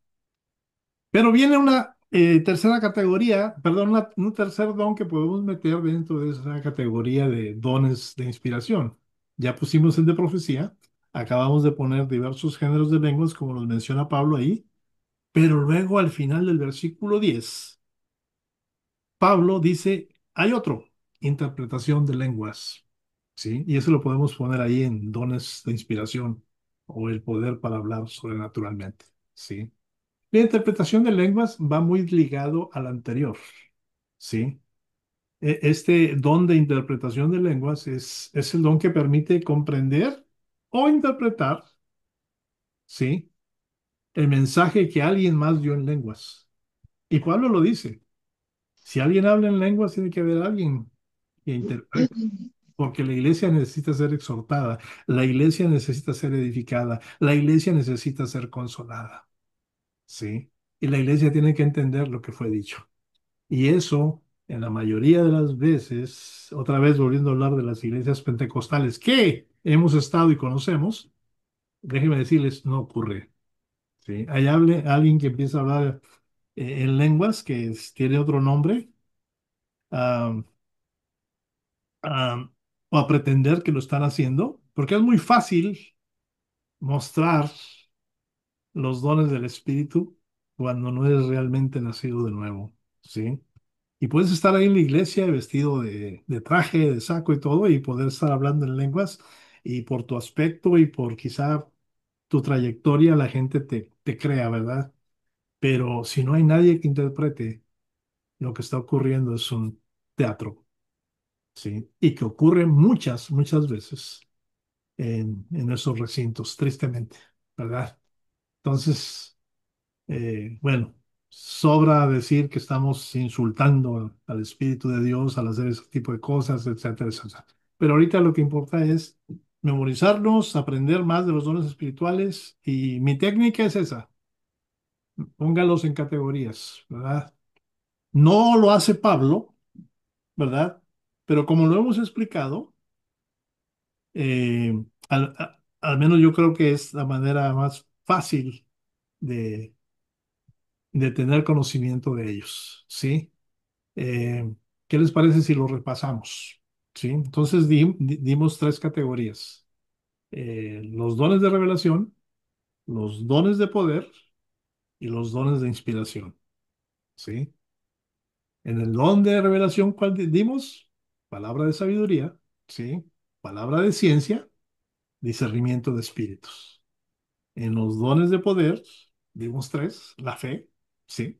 Speaker 1: Pero viene una tercera categoría, perdón, un tercer don que podemos meter dentro de esa categoría de dones de inspiración. Ya pusimos el de profecía, acabamos de poner diversos géneros de lenguas, como los menciona Pablo ahí, pero luego al final del versículo 10, Pablo dice, hay otro, interpretación de lenguas, ¿sí? Y eso lo podemos poner ahí en dones de inspiración o el poder para hablar sobrenaturalmente, ¿sí? La interpretación de lenguas va muy ligado al anterior, ¿sí? Este don de interpretación de lenguas es el don que permite comprender o interpretar, ¿sí? El mensaje que alguien más dio en lenguas. Y Pablo lo dice, si alguien habla en lenguas, tiene que haber alguien que interprete, porque la iglesia necesita ser exhortada, la iglesia necesita ser edificada, la iglesia necesita ser consolada, ¿sí? Y la iglesia tiene que entender lo que fue dicho. Y eso, en la mayoría de las veces, otra vez volviendo a hablar de las iglesias pentecostales que hemos estado y conocemos, déjenme decirles, no ocurre. ¿Sí? Hay alguien que empieza a hablar en lenguas que tiene otro nombre, ah, ah, o a pretender que lo están haciendo, porque es muy fácil mostrar los dones del Espíritu cuando no eres realmente nacido de nuevo. ¿Sí? Y puedes estar ahí en la iglesia vestido de traje, de saco y todo, y poder estar hablando en lenguas, y por tu aspecto y por quizá tu trayectoria la gente te crea, ¿verdad? Pero si no hay nadie que interprete, lo que está ocurriendo es un teatro, ¿sí? Y que ocurre muchas, muchas veces en esos recintos, tristemente, ¿verdad? Entonces, bueno, sobra decir que estamos insultando al Espíritu de Dios al hacer ese tipo de cosas, etcétera, etcétera. Pero ahorita lo que importa es memorizarnos, aprender más de los dones espirituales y mi técnica es esa, póngalos en categorías, ¿verdad? No lo hace Pablo, ¿verdad? Pero como lo hemos explicado, al menos yo creo que es la manera más fácil de, de tener conocimiento de ellos, ¿sí? Eh, ¿Qué les parece si lo repasamos? ¿Sí? Entonces dimos tres categorías. Los dones de revelación, los dones de poder y los dones de inspiración. ¿Sí? En el don de revelación, ¿cuál dimos? Palabra de sabiduría, ¿sí? Palabra de ciencia, discernimiento de espíritus. En los dones de poder, dimos tres, la fe, ¿sí?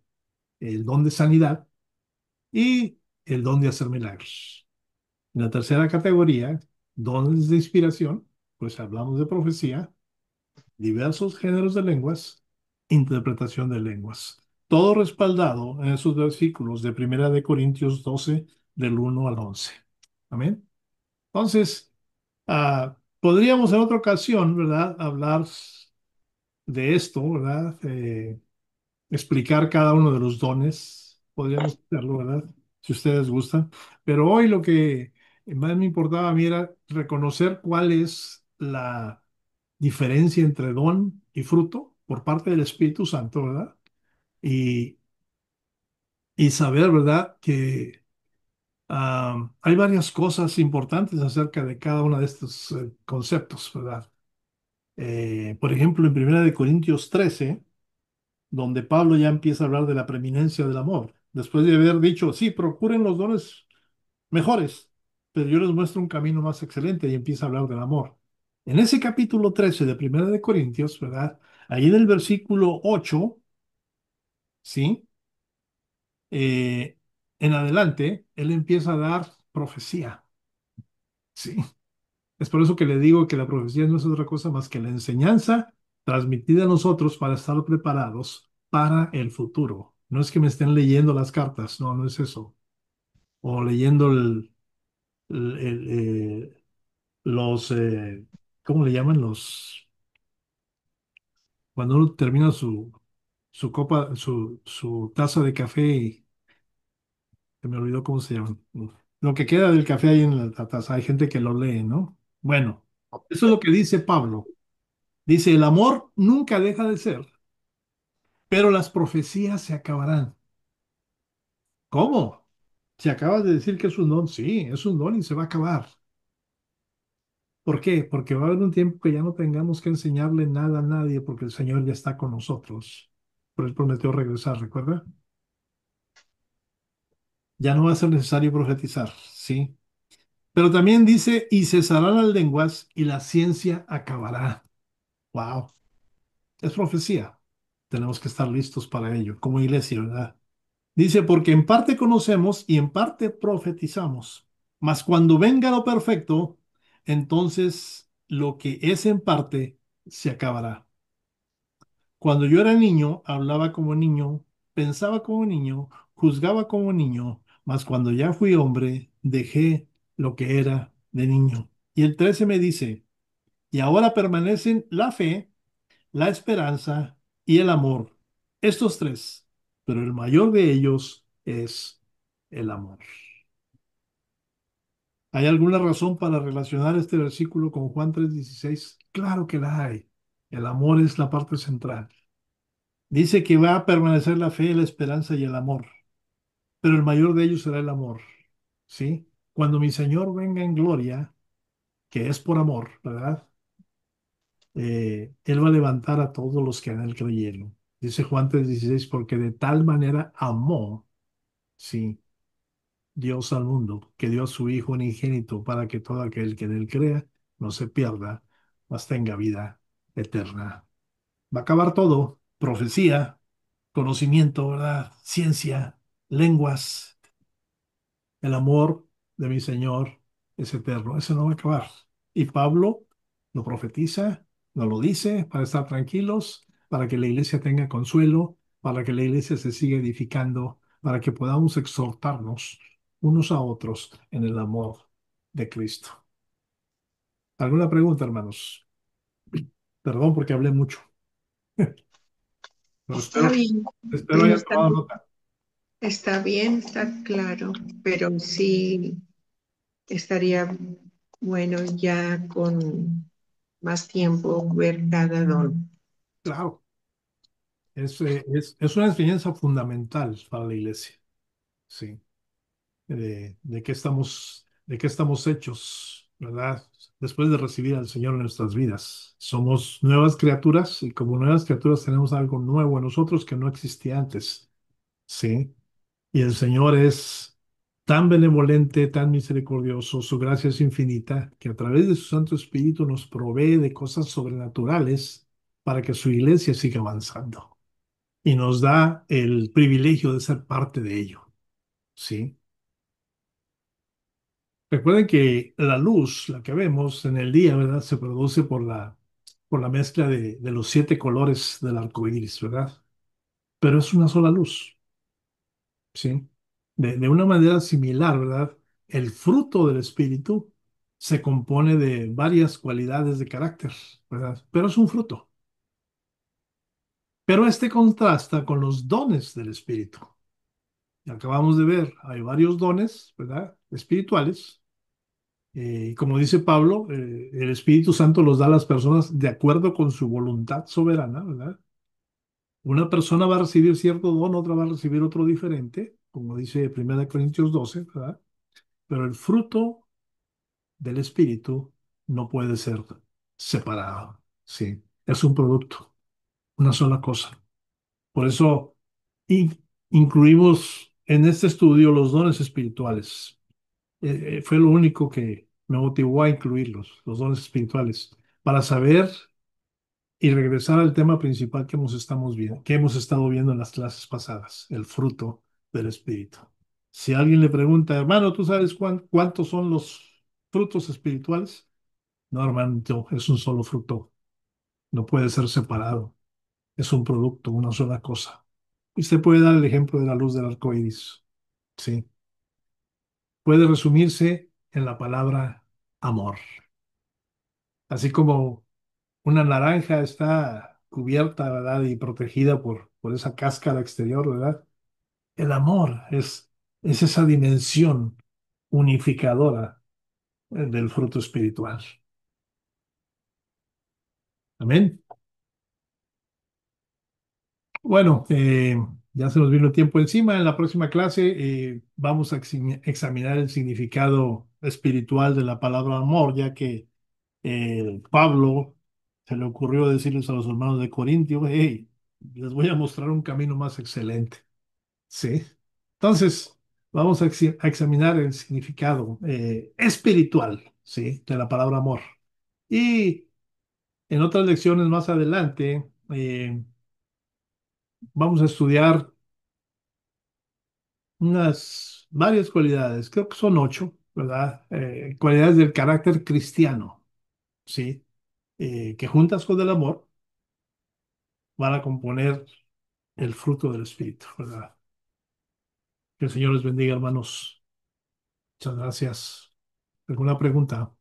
Speaker 1: El don de sanidad y el don de hacer milagros. En la tercera categoría, dones de inspiración, pues hablamos de profecía, diversos géneros de lenguas, interpretación de lenguas. Todo respaldado en esos versículos de Primera de Corintios 12, del 1 al 11. Amén. Entonces, podríamos en otra ocasión, ¿verdad?, hablar de esto, ¿verdad? Explicar cada uno de los dones. Podríamos hacerlo, ¿verdad? Si ustedes gustan. Pero hoy lo que más me importaba a mí era reconocer cuál es la diferencia entre don y fruto por parte del Espíritu Santo, ¿verdad? Y, y saber, ¿verdad? Que hay varias cosas importantes acerca de cada uno de estos conceptos, ¿verdad? Por ejemplo, en 1 Corintios 13, donde Pablo ya empieza a hablar de la preeminencia del amor, después de haber dicho, sí, procuren los dones mejores, pero yo les muestro un camino más excelente y empieza a hablar del amor. En ese capítulo 13 de 1 Corintios, ¿verdad? Ahí en el versículo 8, ¿sí? Eh, en adelante, él empieza a dar profecía, ¿sí? Es por eso que le digo que la profecía no es otra cosa más que la enseñanza transmitida a nosotros para estar preparados para el futuro. No es que me estén leyendo las cartas, no, no es eso. O leyendo el- el, eh, los, ¿cómo le llaman? Cuando uno termina su copa, su taza de café y se me olvidó cómo se llama. Lo que queda del café ahí en la taza, hay gente que lo lee, ¿no? Bueno, eso es lo que dice Pablo. Dice, el amor nunca deja de ser, pero las profecías se acabarán. ¿Cómo? Si acabas de decir que es un don, sí, es un don y se va a acabar. ¿Por qué? Porque va a haber un tiempo que ya no tengamos que enseñarle nada a nadie porque el Señor ya está con nosotros. Pero Él prometió regresar, ¿recuerda? Ya no va a ser necesario profetizar, ¿sí? Pero también dice, y cesarán las lenguas y la ciencia acabará. ¡Wow! Es profecía. Tenemos que estar listos para ello, como iglesia, ¿verdad? Dice, porque en parte conocemos y en parte profetizamos. Mas cuando venga lo perfecto, entonces lo que es en parte se acabará. Cuando yo era niño, hablaba como niño, pensaba como niño, juzgaba como niño, mas cuando ya fui hombre, dejé lo que era de niño. Y el 13 me dice, y ahora permanecen la fe, la esperanza y el amor. Estos tres, pero el mayor de ellos es el amor. ¿Hay alguna razón para relacionar este versículo con Juan 3:16? Claro que la hay. El amor es la parte central. Dice que va a permanecer la fe, la esperanza y el amor, pero el mayor de ellos será el amor, ¿sí? Cuando mi Señor venga en gloria, que es por amor, ¿verdad? Él va a levantar a todos los que en él creyeron. Dice Juan 3:16, porque de tal manera amó, sí, Dios al mundo, que dio a su Hijo unigénito para que todo aquel que en él crea no se pierda, mas tenga vida eterna. Va a acabar todo, profecía, conocimiento, ¿verdad? Ciencia, lenguas, el amor de mi Señor es eterno, eso no va a acabar. Y Pablo lo profetiza, nos lo dice para estar tranquilos, para que la iglesia tenga consuelo, para que la iglesia se siga edificando, para que podamos exhortarnos unos a otros en el amor de Cristo. ¿Alguna pregunta, hermanos? Perdón porque hablé mucho, pero
Speaker 3: Está bien,
Speaker 1: espero haya
Speaker 3: está,
Speaker 1: tomado nota.
Speaker 3: está bien, está claro, pero sí estaría bueno ya con más tiempo ver cada don.
Speaker 1: Claro, es una enseñanza fundamental para la iglesia, sí. De qué estamos hechos, ¿verdad? Después de recibir al Señor en nuestras vidas. Somos nuevas criaturas y como nuevas criaturas tenemos algo nuevo en nosotros que no existía antes, ¿sí? Y el Señor es tan benevolente, tan misericordioso, su gracia es infinita, que a través de su Santo Espíritu nos provee de cosas sobrenaturales para que su iglesia siga avanzando. Y nos da el privilegio de ser parte de ello, ¿sí? Recuerden que la luz, la que vemos en el día, ¿verdad? Se produce por la mezcla de los 7 colores del arco iris, ¿verdad? Pero es una sola luz, ¿sí? De una manera similar, ¿verdad? El fruto del espíritu se compone de varias cualidades de carácter, ¿verdad? Pero es un fruto. Pero este contrasta con los dones del espíritu. Y acabamos de ver, hay varios dones, ¿verdad? Espirituales. Y como dice Pablo, el Espíritu Santo los da a las personas de acuerdo con su voluntad soberana, ¿verdad? Una persona va a recibir cierto don, otra va a recibir otro diferente, como dice 1 Corintios 12, ¿verdad? Pero el fruto del Espíritu no puede ser separado, ¿sí? Es un producto, una sola cosa. Por eso in- incluimos en este estudio los dones espirituales. Fue lo único que me motivó a incluirlos, los dones espirituales, para saber y regresar al tema principal que hemos estado viendo en las clases pasadas, el fruto del Espíritu. Si alguien le pregunta, hermano, ¿tú sabes cuántos son los frutos espirituales? No, hermano, no, es un solo fruto. No puede ser separado. Es un producto, una sola cosa. Y usted puede dar el ejemplo de la luz del arco iris. Sí. Puede resumirse en la palabra amor. Así como una naranja está cubierta, ¿verdad? Y protegida por esa cáscara exterior, ¿verdad? El amor es esa dimensión unificadora del fruto espiritual. Amén. Bueno, ya se nos vino el tiempo encima. En la próxima clase vamos a examinar el significado espiritual de la palabra amor, ya que Pablo se le ocurrió decirles a los hermanos de Corintio, hey, les voy a mostrar un camino más excelente. Sí. Entonces, vamos a examinar el significado espiritual, sí, de la palabra amor. Y en otras lecciones más adelante, vamos a estudiar unas varias cualidades, creo que son 8, ¿verdad? Cualidades del carácter cristiano, sí, que juntas con el amor van a componer el fruto del Espíritu, ¿verdad? Que el Señor les bendiga, hermanos. Muchas gracias. ¿Alguna pregunta?